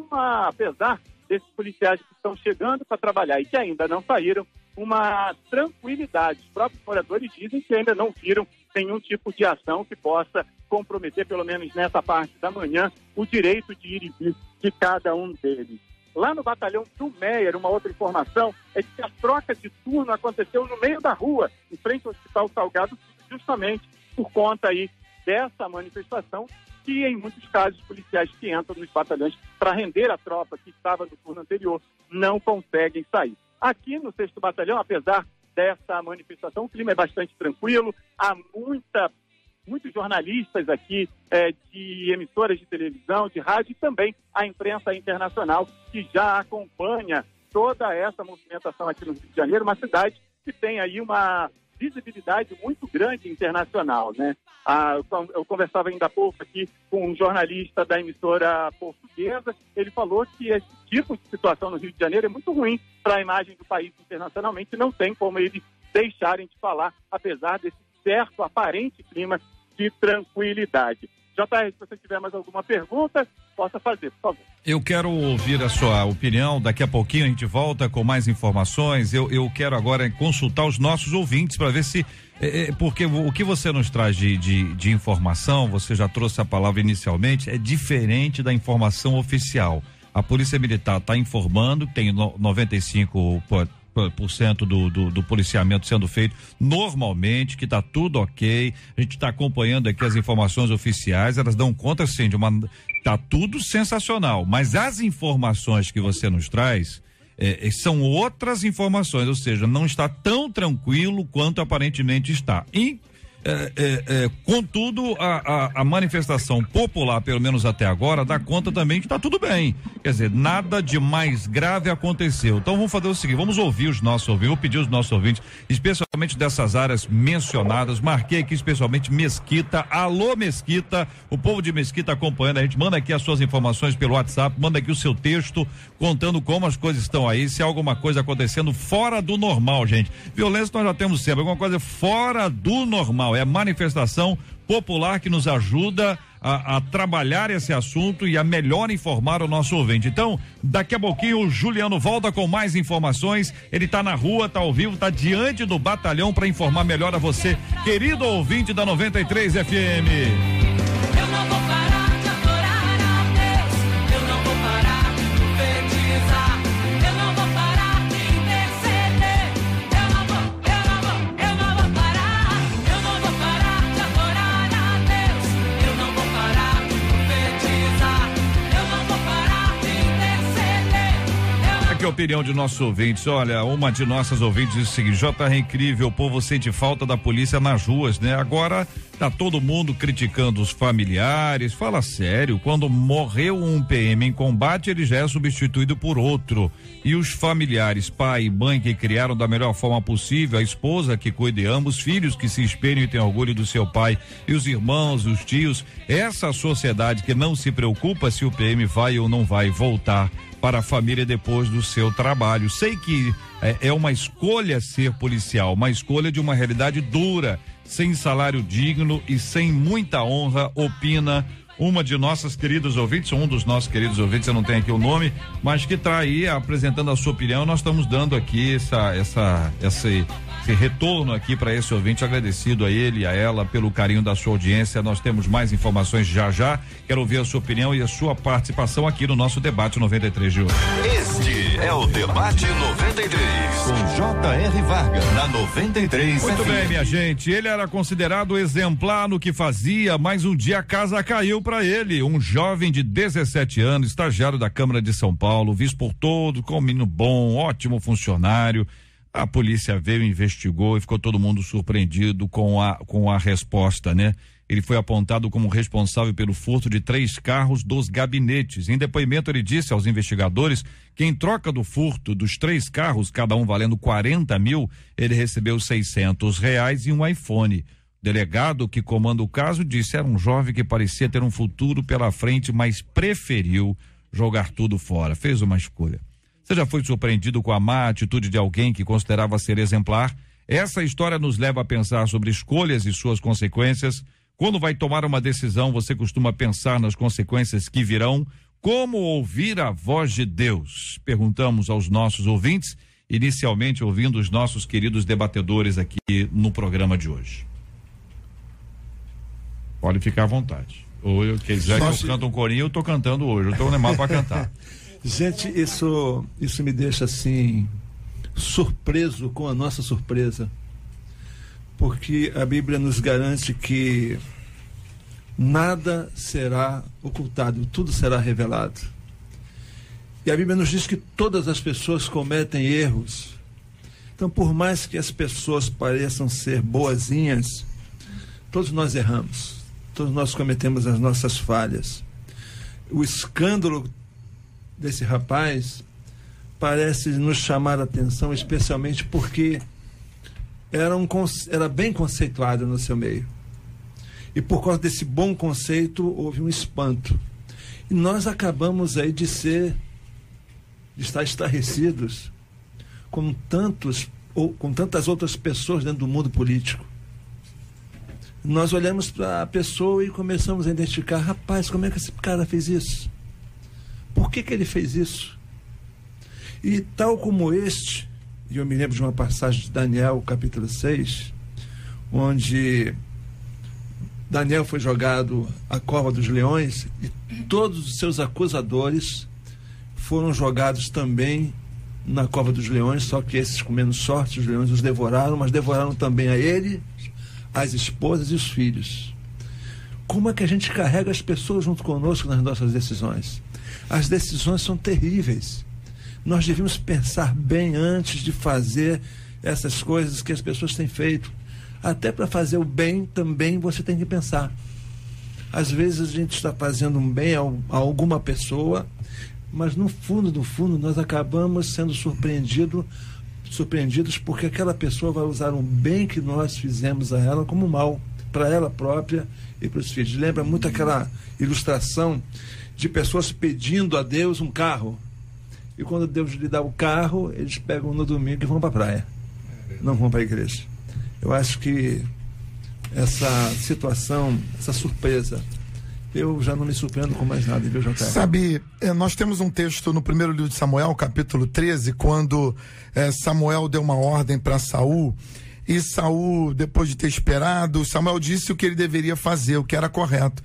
apesar desses policiais que estão chegando para trabalhar e que ainda não saíram, uma tranquilidade. Os próprios moradores dizem que ainda não viram nenhum tipo de ação que possa comprometer, pelo menos nessa parte da manhã, o direito de ir e vir de cada um deles. Lá no batalhão do Meier, uma outra informação é que a troca de turno aconteceu no meio da rua, em frente ao Hospital Salgado, justamente por conta aí dessa manifestação, que em muitos casos os policiais que entram nos batalhões para render a tropa que estava no turno anterior não conseguem sair. Aqui no 6º Batalhão, apesar dessa manifestação, o clima é bastante tranquilo, há muitos jornalistas aqui de emissoras de televisão, de rádio e também a imprensa internacional que já acompanha toda essa movimentação aqui no Rio de Janeiro, uma cidade que tem aí uma visibilidade muito grande internacional, né? Eu conversava ainda há pouco aqui com um jornalista da emissora portuguesa, ele falou que esse tipo de situação no Rio de Janeiro é muito ruim para a imagem do país internacionalmente, não tem como eles deixarem de falar, apesar desse certo, aparente clima de tranquilidade. JR, se você tiver mais alguma pergunta, possa fazer, por favor. Eu quero ouvir a sua opinião, daqui a pouquinho a gente volta com mais informações. Eu quero agora consultar os nossos ouvintes para ver se, porque o que você nos traz de informação, você já trouxe a palavra inicialmente, é diferente da informação oficial. A Polícia Militar está informando, tem 95% do policiamento sendo feito normalmente, que está tudo ok. A gente está acompanhando aqui as informações oficiais, elas dão conta sim tá tudo sensacional, mas as informações que você nos traz são outras informações, ou seja, não está tão tranquilo quanto aparentemente está. Contudo, a manifestação popular, pelo menos até agora, dá conta também que está tudo bem. Quer dizer, nada de mais grave aconteceu. Então vamos fazer o seguinte, vamos ouvir os nossos ouvintes, vou pedir os nossos ouvintes, especialmente dessas áreas mencionadas. Marquei aqui especialmente Mesquita. Alô, Mesquita, o povo de Mesquita acompanhando a gente. Manda aqui as suas informações pelo WhatsApp, manda aqui o seu texto contando como as coisas estão aí, se há alguma coisa acontecendo fora do normal, gente. Violência nós já temos sempre, alguma coisa fora do normal. É a manifestação popular que nos ajuda a trabalhar esse assunto e a melhor informar o nosso ouvinte. Então, daqui a pouquinho o Juliano volta com mais informações. Ele está na rua, está ao vivo, está diante do batalhão para informar melhor a você, querido ouvinte da 93 FM. Eu não vou parar de adorar a Deus, eu não vou parar de profetizar, eu não vou parar de interceder, eu não vou parar, eu não vou parar de adorar a Deus, eu não vou parar de profetizar, eu não vou parar de interceder. Aqui a opinião de nossos ouvintes. Olha, uma de nossas ouvintes diz o seguinte: JR, incrível, o povo sente falta da polícia nas ruas, né? Agora tá todo mundo criticando os familiares. Fala sério, quando morreu um PM em combate, ele já é substituído por outro. E os familiares, pai e mãe que criaram da melhor forma possível, a esposa que cuida de ambos, filhos que se espelham e têm orgulho do seu pai, e os irmãos, os tios, essa sociedade que não se preocupa se o PM vai ou não vai voltar para a família depois do seu trabalho. Sei que é uma escolha ser policial, uma escolha de uma realidade dura, sem salário digno e sem muita honra, opina uma de nossas queridas ouvintes, um dos nossos queridos ouvintes, eu não tenho aqui o nome, mas que está aí apresentando a sua opinião. Nós estamos dando aqui esse retorno aqui para esse ouvinte, agradecido a ele e a ela pelo carinho da sua audiência. Nós temos mais informações já. Quero ouvir a sua opinião e a sua participação aqui no nosso debate 93 de hoje. Este é o debate 93 com J.R. Vargas na 93. Muito bem, minha gente. Ele era considerado exemplar no que fazia, mas um dia a casa caiu para ele. Um jovem de 17 anos, estagiário da Câmara de São Paulo, visto por todos como um menino bom, ótimo funcionário. A polícia veio, investigou e ficou todo mundo surpreendido com a resposta, né? Ele foi apontado como responsável pelo furto de 3 carros dos gabinetes. Em depoimento, ele disse aos investigadores que em troca do furto dos 3 carros, cada um valendo 40 mil, ele recebeu R$600 e um iPhone. O delegado que comanda o caso disse era um jovem que parecia ter um futuro pela frente, mas preferiu jogar tudo fora. Fez uma escolha. Você já foi surpreendido com a má atitude de alguém que considerava ser exemplar? Essa história nos leva a pensar sobre escolhas e suas consequências. Quando vai tomar uma decisão, você costuma pensar nas consequências que virão? Como ouvir a voz de Deus? Perguntamos aos nossos ouvintes, inicialmente ouvindo os nossos queridos debatedores aqui no programa de hoje. Pode ficar à vontade. Ou eu quiser que eu canto um corinho, eu tô cantando hoje, eu tô animado para cantar. Gente, isso me deixa assim surpreso com a nossa surpresa, porque a Bíblia nos garante que nada será ocultado, tudo será revelado. E a Bíblia nos diz que todas as pessoas cometem erros. Então, por mais que as pessoas pareçam ser boazinhas, todos nós erramos, todos nós cometemos as nossas falhas. O escândalo desse rapaz parece nos chamar a atenção, especialmente porque era bem conceituado no seu meio. E por causa desse bom conceito, houve um espanto. E nós acabamos aí de estar estarrecidos com tantas outras pessoas dentro do mundo político. nós olhamos para a pessoa e começamos a identificar, rapaz, como é que esse cara fez isso? Por que ele fez isso? E tal como este, e eu me lembro de uma passagem de Daniel, capítulo 6, onde Daniel foi jogado à cova dos leões e todos os seus acusadores foram jogados também na cova dos leões, só que esses, com menos sorte, os leões os devoraram, mas devoraram também a ele, as esposas e os filhos. Como é que a gente carrega as pessoas junto conosco nas nossas decisões? As decisões são terríveis. Nós devíamos pensar bem antes de fazer essas coisas que as pessoas têm feito. Até para fazer o bem também você tem que pensar. Às vezes a gente está fazendo um bem a alguma pessoa, mas no fundo nós acabamos sendo surpreendidos porque aquela pessoa vai usar um bem que nós fizemos a ela como mal, para ela própria e para os filhos. Lembra muito aquela ilustração de pessoas pedindo a Deus um carro, e quando Deus lhe dá o carro, eles pegam no domingo e vão para a praia, não vão para a igreja. Eu acho que essa situação, essa surpresa, eu já não me surpreendo com mais nada, viu, JR? Sabe, nós temos um texto no primeiro livro de Samuel, capítulo 13, quando Samuel deu uma ordem para Saul, e Saul, depois de ter esperado, Samuel disse o que ele deveria fazer, o que era correto.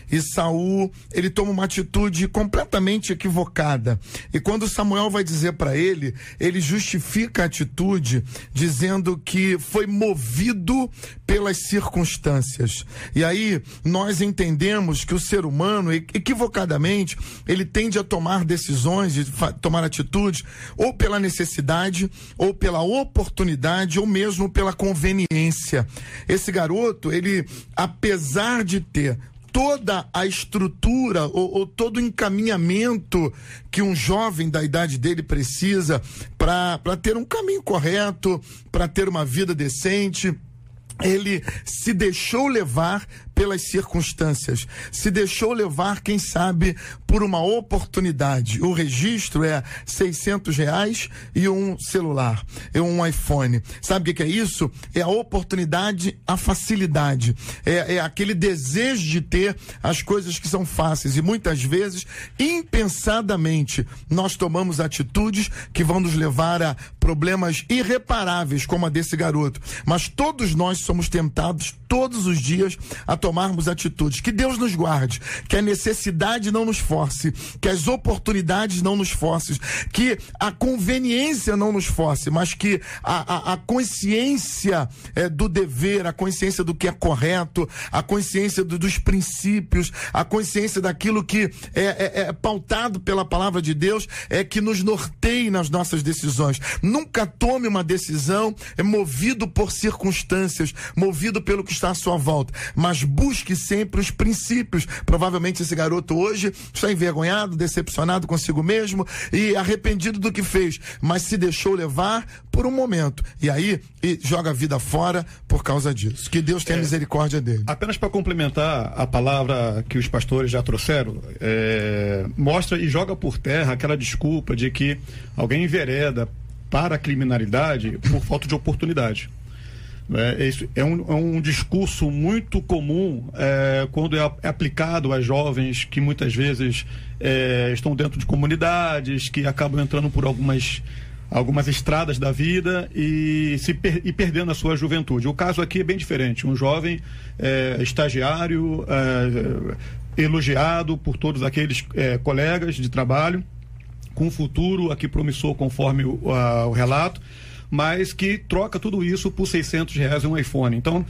E Saul, ele toma uma atitude completamente equivocada. E quando Samuel vai dizer para ele, ele justifica a atitude dizendo que foi movido pelas circunstâncias. E aí nós entendemos que o ser humano, equivocadamente, ele tende a tomar decisões, tomar atitudes, ou pela necessidade, ou pela oportunidade, ou mesmo pela conveniência. Esse garoto, ele, apesar de ter toda a estrutura ou todo o encaminhamento que um jovem da idade dele precisa para ter um caminho correto, para ter uma vida decente, ele se deixou levar pelas circunstâncias, se deixou levar, quem sabe, por uma oportunidade. O registro é R$600 e um celular, um iPhone. Sabe o que é isso? É a oportunidade, a facilidade, é aquele desejo de ter as coisas que são fáceis, e muitas vezes, impensadamente, nós tomamos atitudes que vão nos levar a problemas irreparáveis, como a desse garoto. Mas todos nós somos tentados todos os dias a tomarmos atitudes. Que Deus nos guarde, que a necessidade não nos force, que as oportunidades não nos forcem, que a conveniência não nos force, mas que a consciência do dever, a consciência do que é correto, a consciência dos princípios, a consciência daquilo que é pautado pela palavra de Deus, que nos norteie nas nossas decisões. Nunca tome uma decisão movido por circunstâncias, movido pelo que está à sua volta, mas busque sempre os princípios. Provavelmente esse garoto hoje está envergonhado, decepcionado consigo mesmo e arrependido do que fez, mas se deixou levar por um momento, e aí joga a vida fora por causa disso. Que Deus tenha misericórdia dele. Apenas para complementar a palavra que os pastores já trouxeram, mostra e joga por terra aquela desculpa de que alguém envereda para a criminalidade por falta de oportunidade. É um discurso muito comum quando é aplicado a jovens que muitas vezes estão dentro de comunidades, que acabam entrando por algumas estradas da vida e perdendo a sua juventude. O caso aqui é bem diferente. Um jovem estagiário, elogiado por todos aqueles colegas de trabalho, com um futuro aqui promissor conforme o relato, mas que troca tudo isso por R$600 e um iPhone. Então,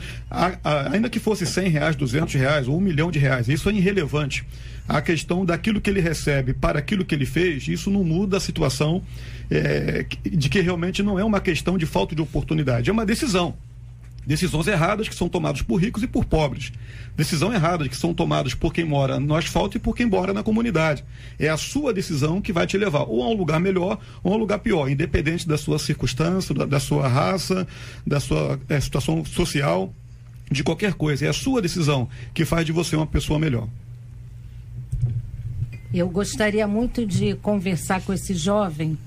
ainda que fosse R$100, R$200 ou R$1 milhão, isso é irrelevante. A questão daquilo que ele recebe para aquilo que ele fez, isso não muda a situação de que realmente não é uma questão de falta de oportunidade, é uma decisão. Decisões erradas que são tomadas por ricos e por pobres. Decisão errada que são tomadas por quem mora no asfalto e por quem mora na comunidade. É a sua decisão que vai te levar ou a um lugar melhor ou a um lugar pior, independente da sua circunstância, da sua raça, da sua situação social, de qualquer coisa. É a sua decisão que faz de você uma pessoa melhor. Eu gostaria muito de conversar com esse jovem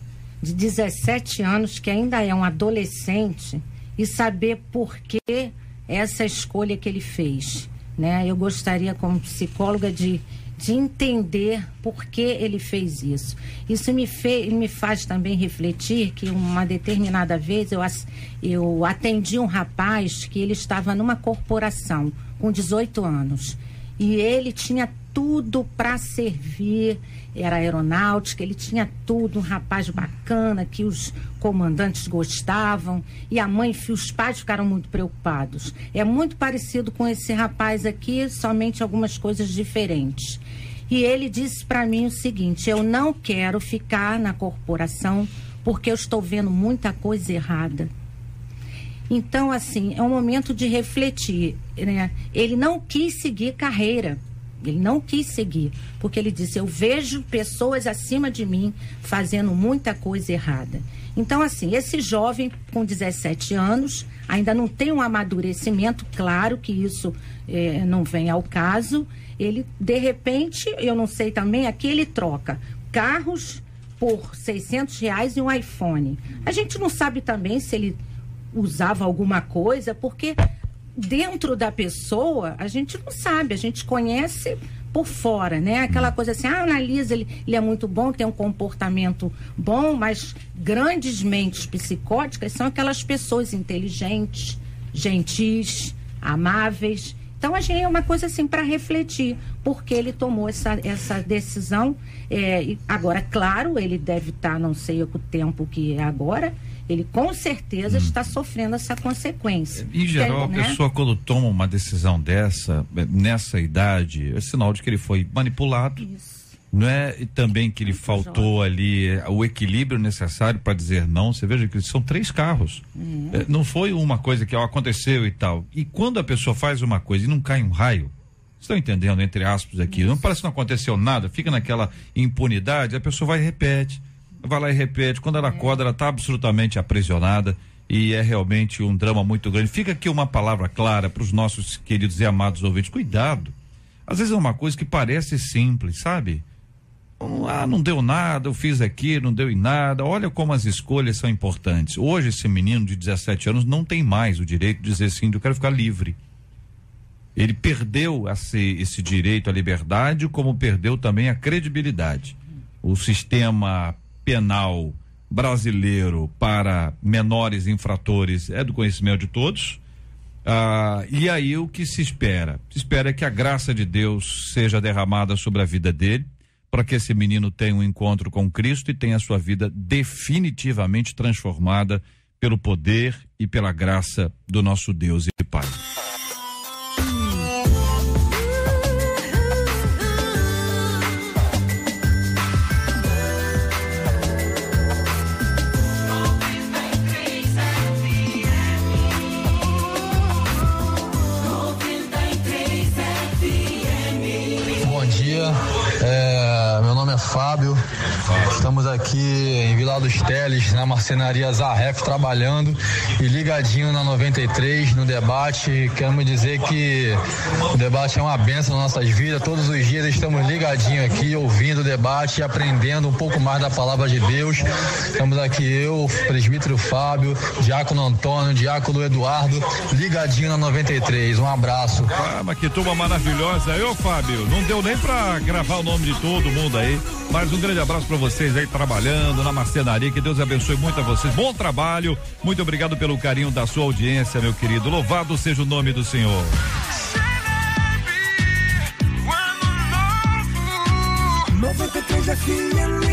de 17 anos, que ainda é um adolescente, e saber por que essa escolha que ele fez, né? Eu gostaria, como psicóloga, de entender por que ele fez isso. Isso me faz também refletir que uma determinada vez eu atendi um rapaz que ele estava numa corporação com 18 anos e ele tinha tudo para servir, era aeronáutica, ele tinha tudo, um rapaz bacana que os comandantes gostavam e a mãe e os pais ficaram muito preocupados. É muito parecido com esse rapaz aqui, somente algumas coisas diferentes. E ele disse para mim o seguinte: eu não quero ficar na corporação porque eu estou vendo muita coisa errada. Então, assim, é um momento de refletir, né? Ele não quis seguir carreira. Ele não quis seguir, porque ele disse: eu vejo pessoas acima de mim fazendo muita coisa errada. Então, assim, esse jovem com 17 anos ainda não tem um amadurecimento, claro que isso não vem ao caso. Ele, de repente, eu não sei também, aqui ele troca carros por R$600 e um iPhone. A gente não sabe também se ele usava alguma coisa, porque dentro da pessoa a gente não sabe, a gente conhece por fora, né? Aquela coisa assim, analisa, ele é muito bom, tem um comportamento bom, mas grandes mentes psicóticas são aquelas pessoas inteligentes, gentis, amáveis. Então, a gente é uma coisa assim para refletir, porque ele tomou essa decisão. Agora, claro, ele deve estar, não sei o tempo que é agora, ele com certeza está sofrendo essa consequência. Em geral, a pessoa quando toma uma decisão dessa, nessa idade, é sinal de que ele foi manipulado. Isso. Não é? E também que lhe faltou ali o equilíbrio necessário para dizer não. Você veja que são 3 carros. Não foi uma coisa que aconteceu e tal. E quando a pessoa faz uma coisa e não cai um raio, estão entendendo, entre aspas aqui, não parece que não aconteceu nada, fica naquela impunidade, a pessoa vai lá e repete. Quando ela acorda, ela está absolutamente aprisionada e é realmente um drama muito grande. Fica aqui uma palavra clara para os nossos queridos e amados ouvintes: cuidado. Às vezes é uma coisa que parece simples, sabe? Não deu nada, eu fiz aqui, não deu em nada. Olha como as escolhas são importantes. Hoje esse menino de 17 anos não tem mais o direito de dizer assim: eu quero ficar livre. Ele perdeu esse direito à liberdade, como perdeu também a credibilidade. O sistema penal brasileiro para menores infratores é do conhecimento de todos. E aí o que se espera? Se espera que a graça de Deus seja derramada sobre a vida dele, para que esse menino tenha um encontro com Cristo e tenha a sua vida definitivamente transformada pelo poder e pela graça do nosso Deus e Pai. Meu nome é Fábio, estamos aqui em Vila dos Teles, na marcenaria Zarref, trabalhando e ligadinho na 93, no debate. Quero dizer que o debate é uma bênção nas nossas vidas. Todos os dias estamos ligadinho aqui, ouvindo o debate e aprendendo um pouco mais da palavra de Deus. Estamos aqui eu, presbítero Fábio, diácono Antônio, diácono Eduardo, ligadinho na 93. Um abraço. Mas que turma maravilhosa. Fábio, não deu nem pra gravar o nome de todo mundo aí, mas um grande abraço pra vocês aí trabalhando na marcenaria, que Deus abençoe muito a vocês, bom trabalho, muito obrigado pelo carinho da sua audiência, meu querido, louvado seja o nome do Senhor.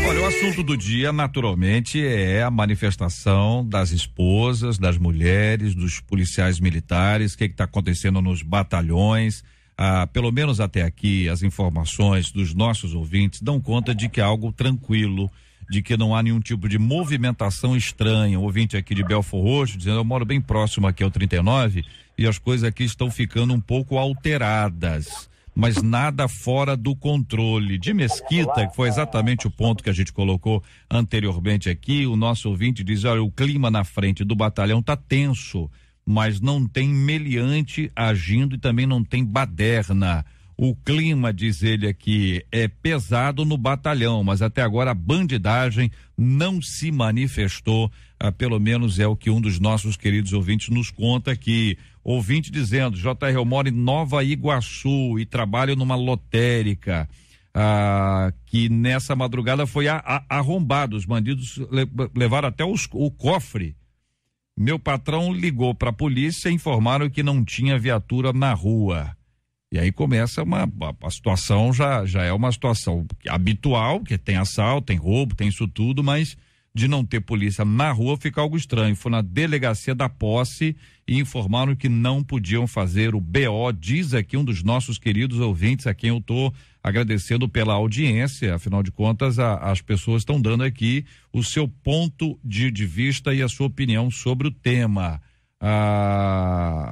Olha, o assunto do dia, naturalmente, é a manifestação das esposas, das mulheres, dos policiais militares, o que está acontecendo nos batalhões. Pelo menos até aqui, as informações dos nossos ouvintes dão conta de que é algo tranquilo, de que não há nenhum tipo de movimentação estranha. O ouvinte aqui de Belfor Roxo dizendo: eu moro bem próximo aqui ao 39 e as coisas aqui estão ficando um pouco alteradas, mas nada fora do controle. De Mesquita, que foi exatamente o ponto que a gente colocou anteriormente aqui, o nosso ouvinte diz: olha, o clima na frente do batalhão tá tenso, mas não tem meliante agindo e também não tem baderna. O clima, diz ele aqui, é pesado no batalhão, mas até agora a bandidagem não se manifestou, pelo menos é o que um dos nossos queridos ouvintes nos conta aqui. Ouvinte dizendo, JR, eu moro em Nova Iguaçu e trabalho numa lotérica, que nessa madrugada foi arrombado, os bandidos levaram até o cofre. Meu patrão ligou para a polícia e informaram que não tinha viatura na rua. E aí começa a situação, já é uma situação habitual, que tem assalto, tem roubo, tem isso tudo, mas de não ter polícia na rua fica algo estranho. Foi na delegacia da posse e informaram que não podiam fazer o BO, diz aqui um dos nossos queridos ouvintes, a quem eu estou agradecendo pela audiência, afinal de contas as pessoas estão dando aqui o seu ponto de vista e a sua opinião sobre o tema.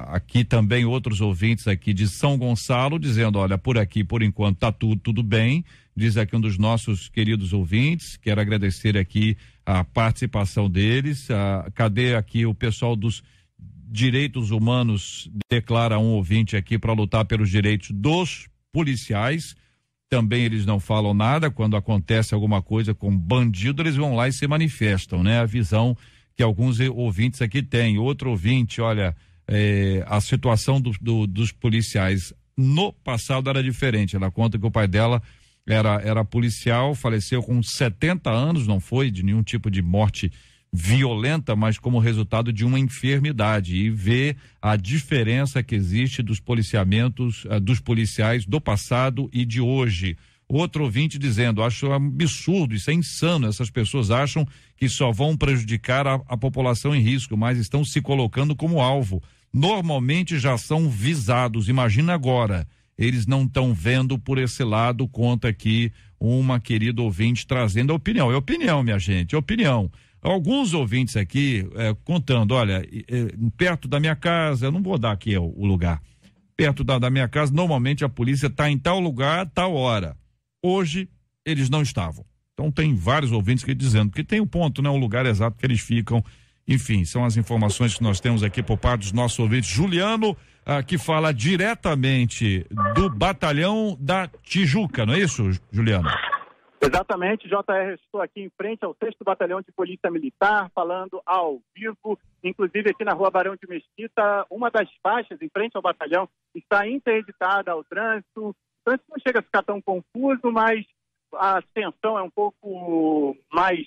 Aqui também outros ouvintes aqui de São Gonçalo dizendo, olha, por aqui por enquanto tá tudo bem, diz aqui um dos nossos queridos ouvintes, quero agradecer aqui a participação deles. Cadê aqui o pessoal dos direitos humanos? Declara um ouvinte aqui para lutar pelos direitos dos policiais. Também eles não falam nada, quando acontece alguma coisa com bandido eles vão lá e se manifestam, né? A visão que alguns ouvintes aqui têm. Outro ouvinte, olha, a situação dos policiais no passado era diferente. Ela conta que o pai dela era policial, faleceu com 70 anos, não foi de nenhum tipo de morte violenta, mas como resultado de uma enfermidade, e vê a diferença que existe dos policiamentos, dos policiais do passado e de hoje. Outro ouvinte dizendo, acho absurdo, isso é insano, essas pessoas acham que só vão prejudicar a população em risco, mas estão se colocando como alvo. Normalmente já são visados, imagina agora, eles não estão vendo por esse lado, conta aqui uma querida ouvinte trazendo a opinião. É opinião, minha gente, é opinião. Alguns ouvintes aqui contando, olha, perto da minha casa, eu não vou dar aqui o lugar, perto da minha casa, normalmente a polícia está em tal lugar, tal hora. Hoje, eles não estavam. Então, tem vários ouvintes que dizendo que tem um ponto, né? O lugar exato que eles ficam. Enfim, são as informações que nós temos aqui por parte dos nossos ouvintes. Juliano, que fala diretamente do batalhão da Tijuca, não é isso, Juliano? Exatamente, JR, estou aqui em frente ao 6º Batalhão de Polícia Militar, falando ao vivo, inclusive aqui na Rua Barão de Mesquita, uma das faixas em frente ao batalhão está interditada ao trânsito. O trânsito não chega a ficar tão confuso, mas a tensão é um pouco mais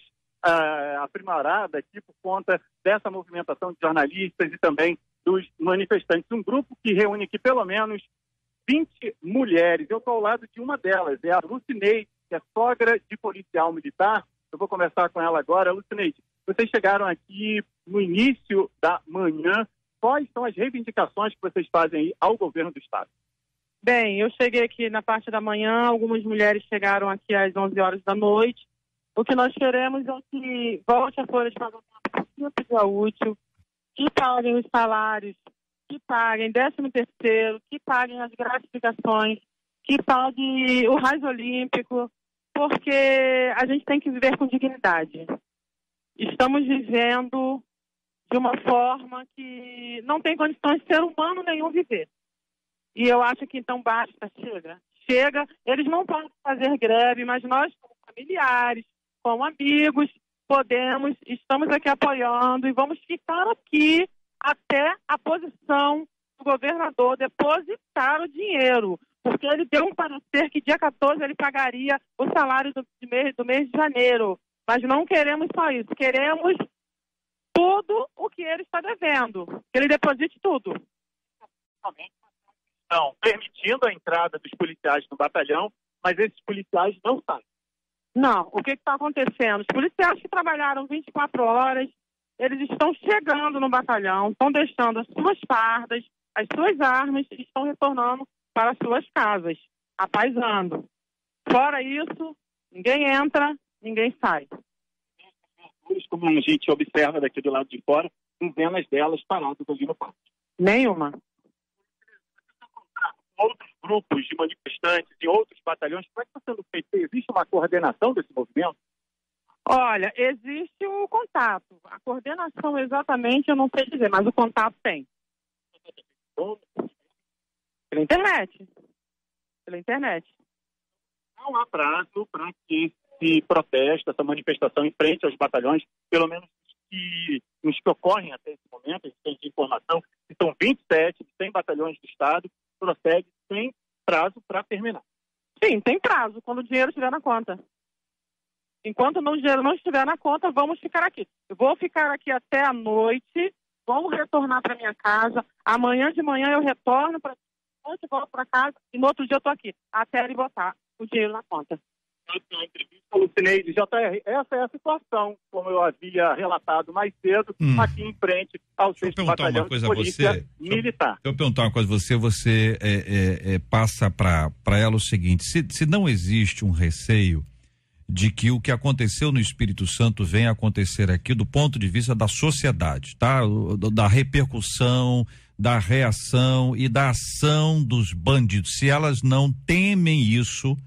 aprimorada aqui por conta dessa movimentação de jornalistas e também dos manifestantes. Um grupo que reúne aqui pelo menos 20 mulheres. Eu estou ao lado de uma delas, é a Lucineide, que é sogra de policial militar. Eu vou conversar com ela agora. Lucineide, vocês chegaram aqui no início da manhã. Quais são as reivindicações que vocês fazem aí ao governo do Estado? Bem, eu cheguei aqui na parte da manhã, algumas mulheres chegaram aqui às 11 horas da noite. O que nós queremos é que volte a folha de pagamento do dia útil, que paguem os salários, que paguem 13º, que paguem as gratificações, que pague o raiz olímpico, porque a gente tem que viver com dignidade. Estamos vivendo de uma forma que não tem condições de ser humano nenhum viver. E eu acho que então basta, chega. Eles não podem fazer greve, mas nós, como familiares, como amigos, estamos aqui apoiando e vamos ficar aqui até a posição do governador depositar o dinheiro, porque ele deu um parecer que dia 14 ele pagaria o salário do mês de janeiro. Mas não queremos só isso, queremos tudo o que ele está devendo, que ele deposite tudo. Estão permitindo a entrada dos policiais no batalhão, mas esses policiais não saem. Não, o que está acontecendo? Os policiais que trabalharam 24 horas, eles estão chegando no batalhão, estão deixando as suas fardas, as suas armas e estão retornando para as suas casas, apaisando. Fora isso, ninguém entra, ninguém sai. Como a gente observa daqui do lado de fora, dezenas delas paradas ali no pátio. Nenhuma. Outros grupos de manifestantes e outros batalhões, como é que está sendo feito? Existe uma coordenação desse movimento? Olha, existe o contato. A coordenação exatamente eu não sei dizer, mas o contato tem. Pela internet. pela internet. Não há prazo para que esse protesto, essa manifestação em frente aos batalhões, pelo menos nos que ocorrem até esse momento, a gente tem informação que são 27 de 100 batalhões do Estado, prossegue sem prazo para terminar. Sim, tem prazo, quando o dinheiro estiver na conta. Enquanto o dinheiro não estiver na conta, vamos ficar aqui. Eu vou ficar aqui até a noite, vou retornar para minha casa. Amanhã de manhã eu retorno para onde volto para casa e no outro dia eu estou aqui, até ele botar o dinheiro na conta. Lucineide, JR, essa é a situação, como eu havia relatado mais cedo, aqui em frente ao 6º Batalhão de Polícia Militar. Deixa eu perguntar uma coisa a você, passa para ela o seguinte, se não existe um receio de que o que aconteceu no Espírito Santo venha a acontecer aqui do ponto de vista da sociedade, tá? Da repercussão, da reação e da ação dos bandidos, se elas não temem isso,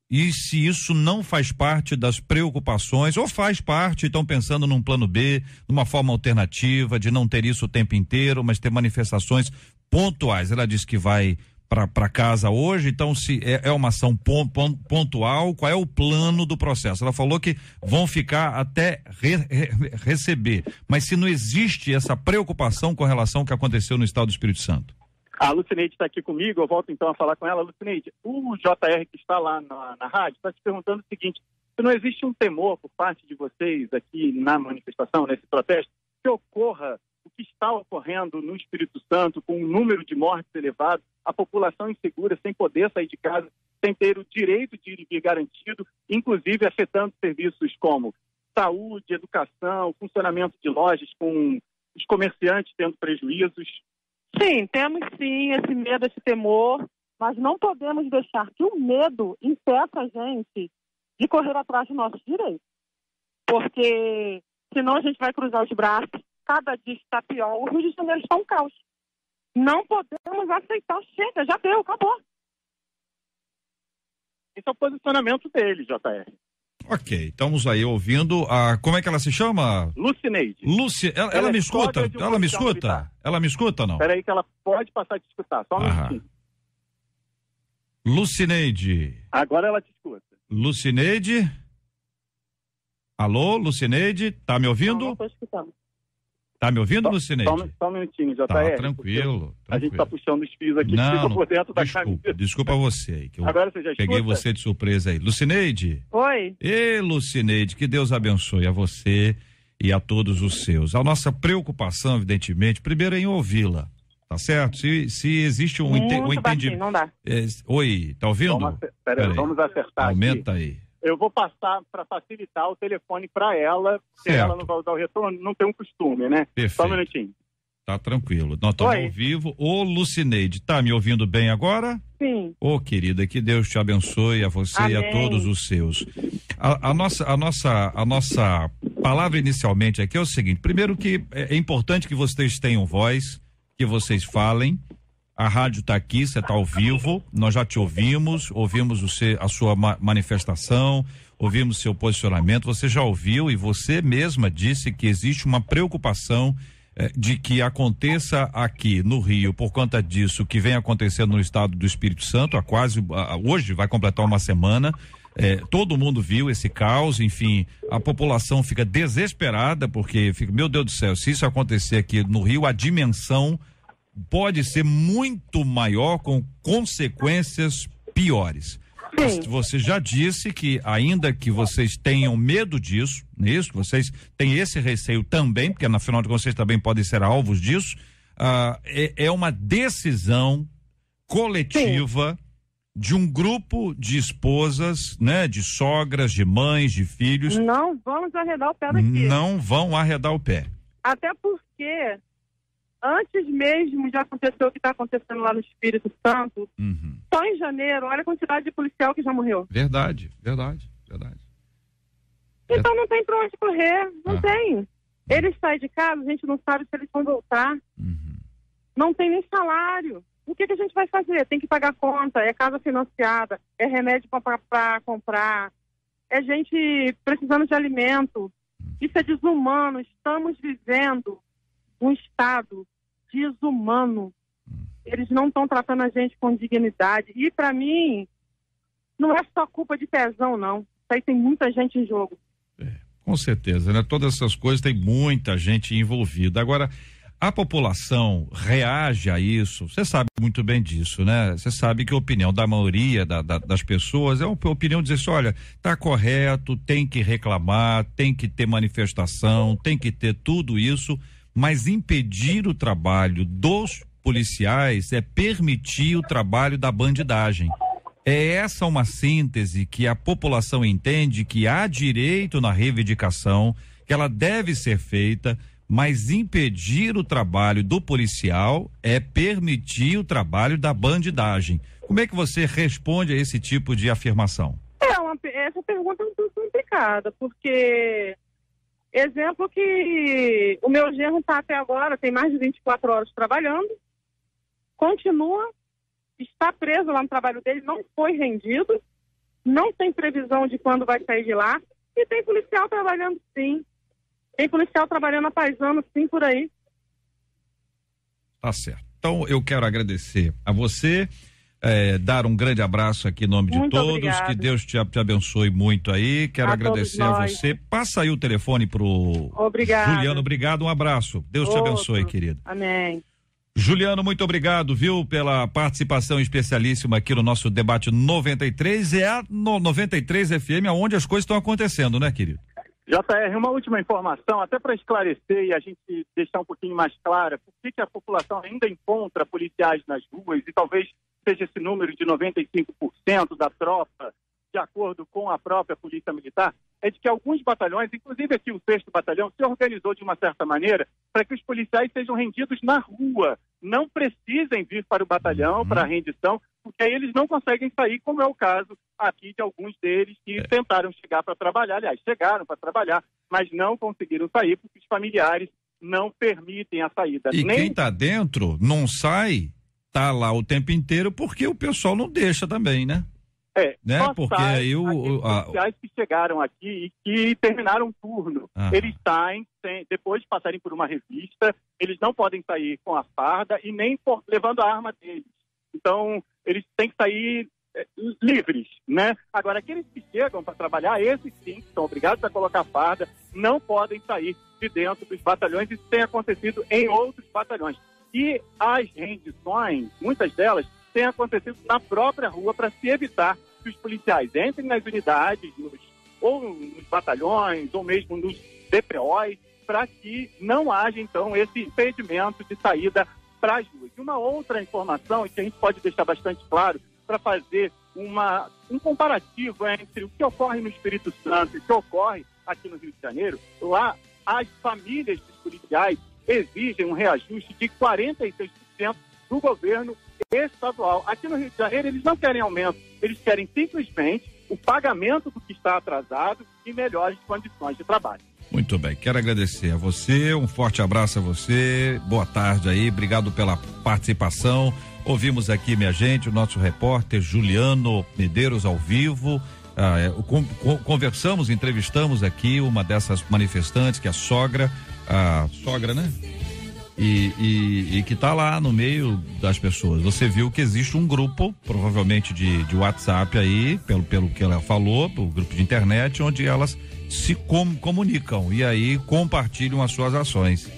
e se isso não faz parte das preocupações, ou faz parte, estão pensando num plano B, numa forma alternativa, de não ter isso o tempo inteiro, mas ter manifestações pontuais. Ela disse que vai para casa hoje, então se é uma ação pontual, qual é o plano do processo? Ela falou que vão ficar até receber, mas se não existe essa preocupação com relação ao que aconteceu no estado do Espírito Santo. A Lucineide está aqui comigo, eu volto então a falar com ela. Lucineide, o JR que está lá na rádio está te perguntando o seguinte, se não existe um temor por parte de vocês aqui na manifestação, nesse protesto, que ocorra o que está ocorrendo no Espírito Santo, com um número de mortes elevado, a população insegura, sem poder sair de casa, sem ter o direito de ir e vir garantido, inclusive afetando serviços como saúde, educação, funcionamento de lojas, com os comerciantes tendo prejuízos. Sim, temos sim esse medo, esse temor, mas não podemos deixar que o medo impeça a gente de correr atrás dos nossos direitos. Porque senão a gente vai cruzar os braços, cada dia está pior, o Rio de Janeiro está um caos. Não podemos aceitar, chega, já deu, acabou. Esse é o posicionamento dele, JR. Ok, estamos aí ouvindo a... Como é que ela se chama? Lucineide. Ela me escuta? Ela me escuta? Militar. Ela me escuta ou não? Espera aí que ela pode passar a te escutar, só um minutinho. Lucineide. Agora ela te escuta. Lucineide? Alô, Lucineide? Tá me ouvindo? Não estou escutando. Tá me ouvindo, Lucineide? Só um minutinho, JR. Tá, tranquilo. A gente tá puxando os fios aqui, não, por dentro da camisa. Desculpa você aí, que eu Agora você já peguei escuta? você de surpresa aí. Lucineide? Oi. Ê, Lucineide, que Deus abençoe a você e a todos os seus. A nossa preocupação, evidentemente, primeiro é em ouvi-la, tá certo? Se existe um entendimento... Não dá. Oi, tá ouvindo? Vamos acertar Aumenta aqui. aí. Eu vou passar para facilitar o telefone para ela, porque ela não vai usar o retorno, não tem um costume, né? Perfeito. Só um minutinho. Tá tranquilo. Nós estamos ao vivo. Ô, Lucineide, tá me ouvindo bem agora? Sim. Ô, querida, que Deus te abençoe, a você Amém. E a todos os seus. A nossa palavra inicialmente aqui é o seguinte: primeiro que é importante que vocês tenham voz, que vocês falem. A rádio está aqui, você está ao vivo, nós já te ouvimos a sua manifestação, ouvimos seu posicionamento, você já ouviu e você mesma disse que existe uma preocupação de que aconteça aqui no Rio, por conta disso que vem acontecendo no estado do Espírito Santo, hoje vai completar uma semana, todo mundo viu esse caos, enfim, a população fica desesperada porque fica, meu Deus do céu, se isso acontecer aqui no Rio, a dimensão pode ser muito maior, com consequências piores. Sim. Você já disse que, ainda que vocês tenham medo disso, vocês têm esse receio também, porque afinal de contas vocês também podem ser alvos disso, é uma decisão coletiva. Sim. De um grupo de esposas, né, de sogras, de mães, de filhos. Não vamos arredar o pé daqui. Não vão arredar o pé. Até porque antes mesmo de acontecer o que está acontecendo lá no Espírito Santo, só em janeiro, olha a quantidade de policial que já morreu. Verdade. Então não tem pra onde correr, não tem. Eles saem de casa, a gente não sabe se eles vão voltar. Não tem nem salário. O que a gente vai fazer? Tem que pagar conta, é casa financiada, é remédio para comprar, é gente precisando de alimento. Isso é desumano. Estamos vivendo um estado desumano. eles não estão tratando a gente com dignidade. E, para mim, não é só culpa de Pezão, não. Isso aí tem muita gente em jogo. Com certeza, né? Todas essas coisas tem muita gente envolvida. Agora, a população reage a isso, você sabe muito bem disso, né? Você sabe que a opinião da maioria das pessoas é uma opinião de dizer assim, olha, tá correto, tem que reclamar, tem que ter manifestação, tem que ter tudo isso, mas impedir o trabalho dos policiais é permitir o trabalho da bandidagem. É essa uma síntese que a população entende que há direito na reivindicação, que ela deve ser feita, mas impedir o trabalho do policial é permitir o trabalho da bandidagem. Como é que você responde a esse tipo de afirmação? Essa pergunta é um pouco complicada, porque exemplo que o meu genro está até agora, tem mais de 24 horas trabalhando, continua, está preso lá no trabalho dele, não foi rendido, não tem previsão de quando vai sair de lá, e tem policial trabalhando sim. Tem policial trabalhando a paisano, sim, por aí. Tá certo. Então, eu quero agradecer a você, dar um grande abraço aqui em nome de todos. Obrigada. Que Deus te abençoe muito aí. Quero agradecer a você. Passa aí o telefone pro Juliano. Obrigado, um abraço. Deus te abençoe, querido. Amém. Juliano, muito obrigado, viu, pela participação especialíssima aqui no nosso debate 93. É a 93 FM, onde as coisas estão acontecendo, né, querido? JR, uma última informação, até para esclarecer e a gente deixar um pouquinho mais clara, por que a população ainda encontra policiais nas ruas e talvez seja esse número de 95% da tropa, de acordo com a própria Polícia Militar, é de que alguns batalhões, inclusive aqui o 6º Batalhão, se organizou de uma certa maneira para que os policiais sejam rendidos na rua, não precisem vir para o batalhão, para a rendição, porque aí eles não conseguem sair, como é o caso aqui de alguns deles que tentaram chegar para trabalhar, aliás, chegaram para trabalhar, mas não conseguiram sair porque os familiares não permitem a saída. E quem está dentro não sai, tá lá o tempo inteiro porque o pessoal não deixa também, né? Né? Porque aí os policiais que chegaram aqui e que terminaram o turno, eles saem, depois de passarem por uma revista, eles não podem sair com a farda e nem levando a arma deles. Então, eles têm que sair livres, né? Agora, aqueles que chegam para trabalhar, esses sim, que são obrigados a colocar farda, não podem sair de dentro dos batalhões. Isso tem acontecido em outros batalhões. E as rendições, muitas delas, têm acontecido na própria rua para se evitar que os policiais entrem nas unidades, ou nos batalhões, ou mesmo nos DPOs, para que não haja, então, esse impedimento de saída para as ruas. E uma outra informação, que a gente pode deixar bastante claro, para fazer um comparativo entre o que ocorre no Espírito Santo e o que ocorre aqui no Rio de Janeiro, lá as famílias dos policiais exigem um reajuste de 46% do governo estadual. Aqui no Rio de Janeiro eles não querem aumento, eles querem simplesmente o pagamento do que está atrasado e melhores condições de trabalho. Muito bem, quero agradecer a você, um forte abraço a você, boa tarde aí, obrigado pela participação. Ouvimos aqui, minha gente, o nosso repórter Juliano Medeiros ao vivo. Conversamos, entrevistamos aqui uma dessas manifestantes, que é a sogra, né? E que está lá no meio das pessoas. Você viu que existe um grupo, provavelmente de WhatsApp aí, pelo que ela falou, o grupo de internet, onde elas se comunicam e aí compartilham as suas ações.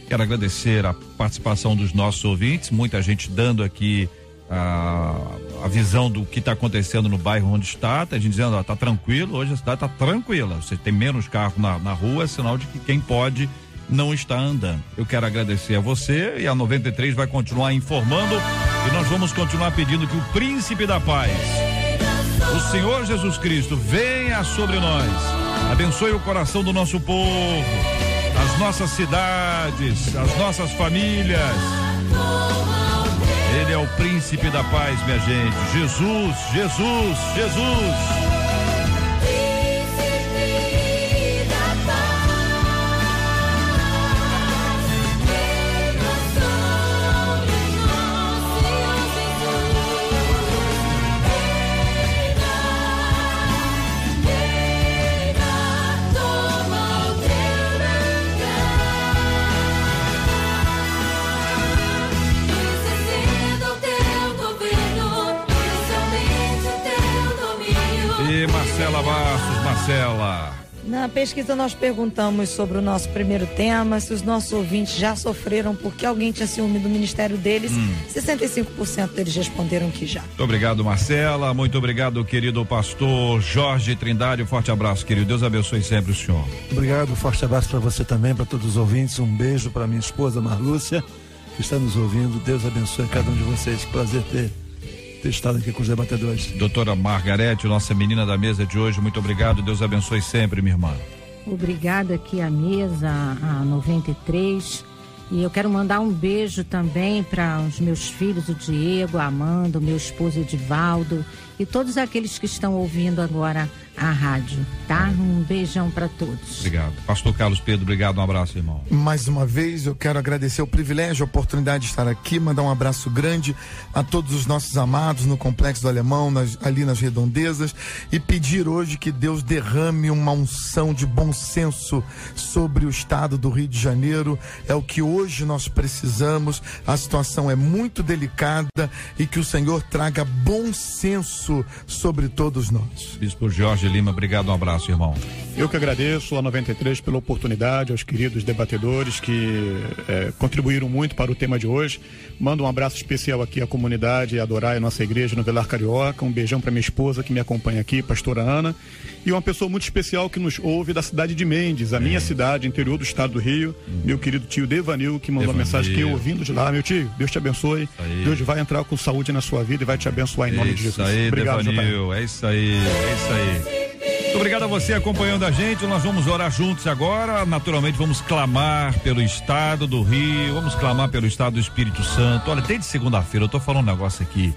Quero agradecer a participação dos nossos ouvintes, muita gente dando aqui a visão do que está acontecendo no bairro onde está, tá gente dizendo, ó, tá tranquilo, hoje a cidade está tranquila, você tem menos carro na rua, é sinal de que quem pode não está andando. Eu quero agradecer a você e a 93 vai continuar informando e nós vamos continuar pedindo que o Príncipe da Paz, o Senhor Jesus Cristo, venha sobre nós, abençoe o coração do nosso povo, as nossas cidades, as nossas famílias. Ele é o Príncipe da Paz, minha gente. Jesus, Jesus, Jesus. abraços, Marcela. Na pesquisa nós perguntamos sobre o nosso primeiro tema, se os nossos ouvintes já sofreram porque alguém tinha ciúme do ministério deles. 65% deles responderam que já. Muito obrigado, Marcela. Muito obrigado, querido pastor Jorge Trindade. Um forte abraço, querido. Deus abençoe sempre o senhor. Obrigado, forte abraço para você também, para todos os ouvintes. Um beijo para minha esposa Marlúcia, que está nos ouvindo. Deus abençoe cada um de vocês. Que prazer ter estado aqui com os debatedores. Doutora Margarete, nossa menina da mesa de hoje, muito obrigado. Deus abençoe sempre, minha irmã. Obrigada aqui à mesa, a 93. E eu quero mandar um beijo também para os meus filhos, o Diego, a Amanda, o meu esposo Edivaldo e todos aqueles que estão ouvindo agora a rádio, tá? Um beijão para todos. Obrigado. Pastor Carlos Pedro, obrigado, um abraço, irmão. Mais uma vez eu quero agradecer o privilégio, a oportunidade de estar aqui, mandar um abraço grande a todos os nossos amados no Complexo do Alemão, ali nas Redondezas, e pedir hoje que Deus derrame uma unção de bom senso sobre o estado do Rio de Janeiro. É o que hoje nós precisamos. A situação é muito delicada e que o Senhor traga bom senso sobre todos nós. Bispo Jorge Lima, obrigado, um abraço, irmão. Eu que agradeço a 93 pela oportunidade, aos queridos debatedores que contribuíram muito para o tema de hoje. Mando um abraço especial aqui à comunidade Adorai, a nossa igreja no Velar Carioca. Um beijão para minha esposa que me acompanha aqui, pastora Ana. E uma pessoa muito especial que nos ouve da cidade de Mendes, a minha cidade, interior do estado do Rio. Meu querido tio Devanil, que mandou uma mensagem aqui, ouvindo de lá. Meu tio, Deus te abençoe. Deus vai entrar com saúde na sua vida e vai te abençoar em nome de Jesus. Isso aí, obrigado, Devanil. É isso aí, é isso aí. Muito obrigado a você acompanhando a gente. Nós vamos orar juntos agora. Naturalmente vamos clamar pelo estado do Rio, vamos clamar pelo estado do Espírito Santo. Olha, desde segunda-feira eu tô falando um negócio aqui,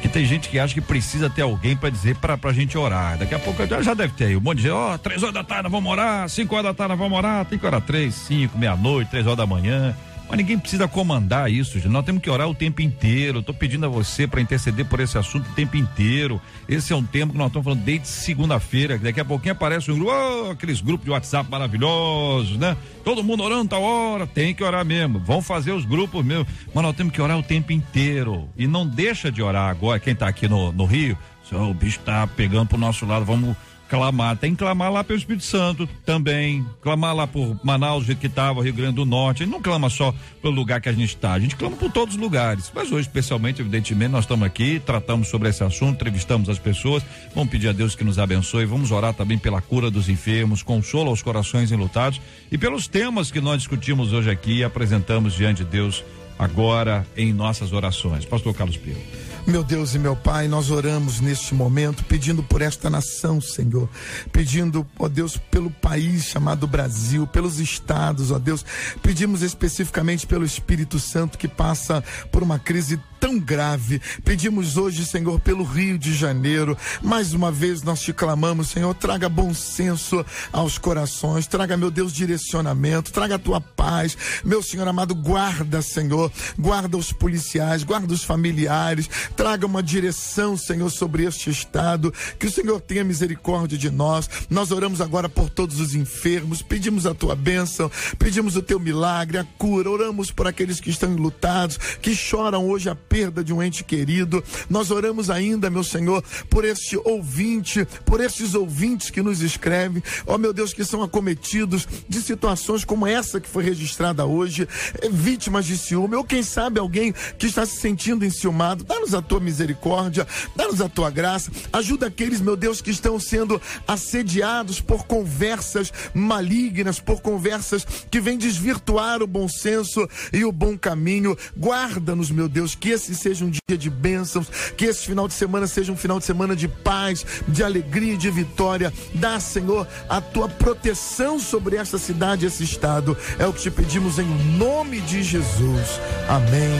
que tem gente que acha que precisa ter alguém para dizer pra gente orar. Daqui a pouco já deve ter aí um monte de gente, 3 horas da tarde nós vamos orar, 5 horas da tarde nós vamos orar, tem que orar 3, 5, meia-noite, 3 horas da manhã. Mas ninguém precisa comandar isso, gente. Nós temos que orar o tempo inteiro. Estou pedindo a você para interceder por esse assunto o tempo inteiro. Esse é um tema que nós estamos falando desde segunda-feira. Daqui a pouquinho aparece um grupo, aqueles grupos de WhatsApp maravilhosos, né? Todo mundo orando tal hora. Tem que orar mesmo. Vão fazer os grupos mesmo. Mas nós temos que orar o tempo inteiro. E não deixa de orar agora. Quem está aqui no Rio, o bicho está pegando pro nosso lado. Vamos clamar, tem que clamar lá pelo Espírito Santo também, clamar lá por Manaus, do jeito que estava, Rio Grande do Norte. A gente não clama só pelo lugar que a gente está, a gente clama por todos os lugares, mas hoje especialmente, evidentemente, nós estamos aqui, tratamos sobre esse assunto, entrevistamos as pessoas, vamos pedir a Deus que nos abençoe, vamos orar também pela cura dos enfermos, consolo aos corações enlutados e pelos temas que nós discutimos hoje aqui e apresentamos diante de Deus agora em nossas orações. Pastor Carlos Pedro. Meu Deus e meu Pai, nós oramos neste momento, pedindo por esta nação, Senhor, pedindo, ó Deus, pelo país chamado Brasil, pelos estados, ó Deus, pedimos especificamente pelo Espírito Santo que passa por uma crise tão grave, pedimos hoje, Senhor, pelo Rio de Janeiro, mais uma vez nós te clamamos, Senhor, traga bom senso aos corações, traga, meu Deus, direcionamento, traga a tua paz, meu Senhor amado, guarda, Senhor, guarda os policiais, guarda os familiares, traga uma direção, Senhor, sobre este estado, que o Senhor tenha misericórdia de nós. Nós oramos agora por todos os enfermos, pedimos a tua bênção, pedimos o teu milagre, a cura, oramos por aqueles que estão enlutados, que choram hoje a perda de um ente querido. Nós oramos ainda, meu Senhor, por este ouvinte, por estes ouvintes que nos escrevem, ó meu Deus, que são acometidos de situações como essa que foi registrada hoje, vítimas de ciúme, ou quem sabe alguém que está se sentindo enciumado. Dá-nos a tua misericórdia, dá-nos a tua graça, ajuda aqueles, meu Deus, que estão sendo assediados por conversas malignas, por conversas que vêm desvirtuar o bom senso e o bom caminho. Guarda-nos, meu Deus, que esse seja um dia de bênçãos, que esse final de semana seja um final de semana de paz, de alegria e de vitória. Dá, Senhor, a tua proteção sobre esta cidade, esse estado. É o que te pedimos em nome de Jesus. Amém.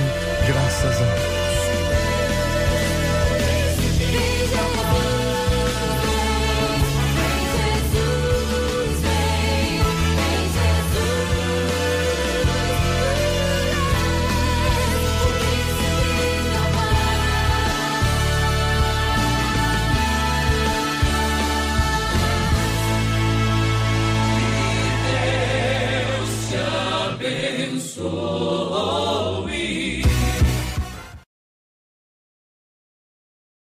Graças a Deus. Deus te abençoe.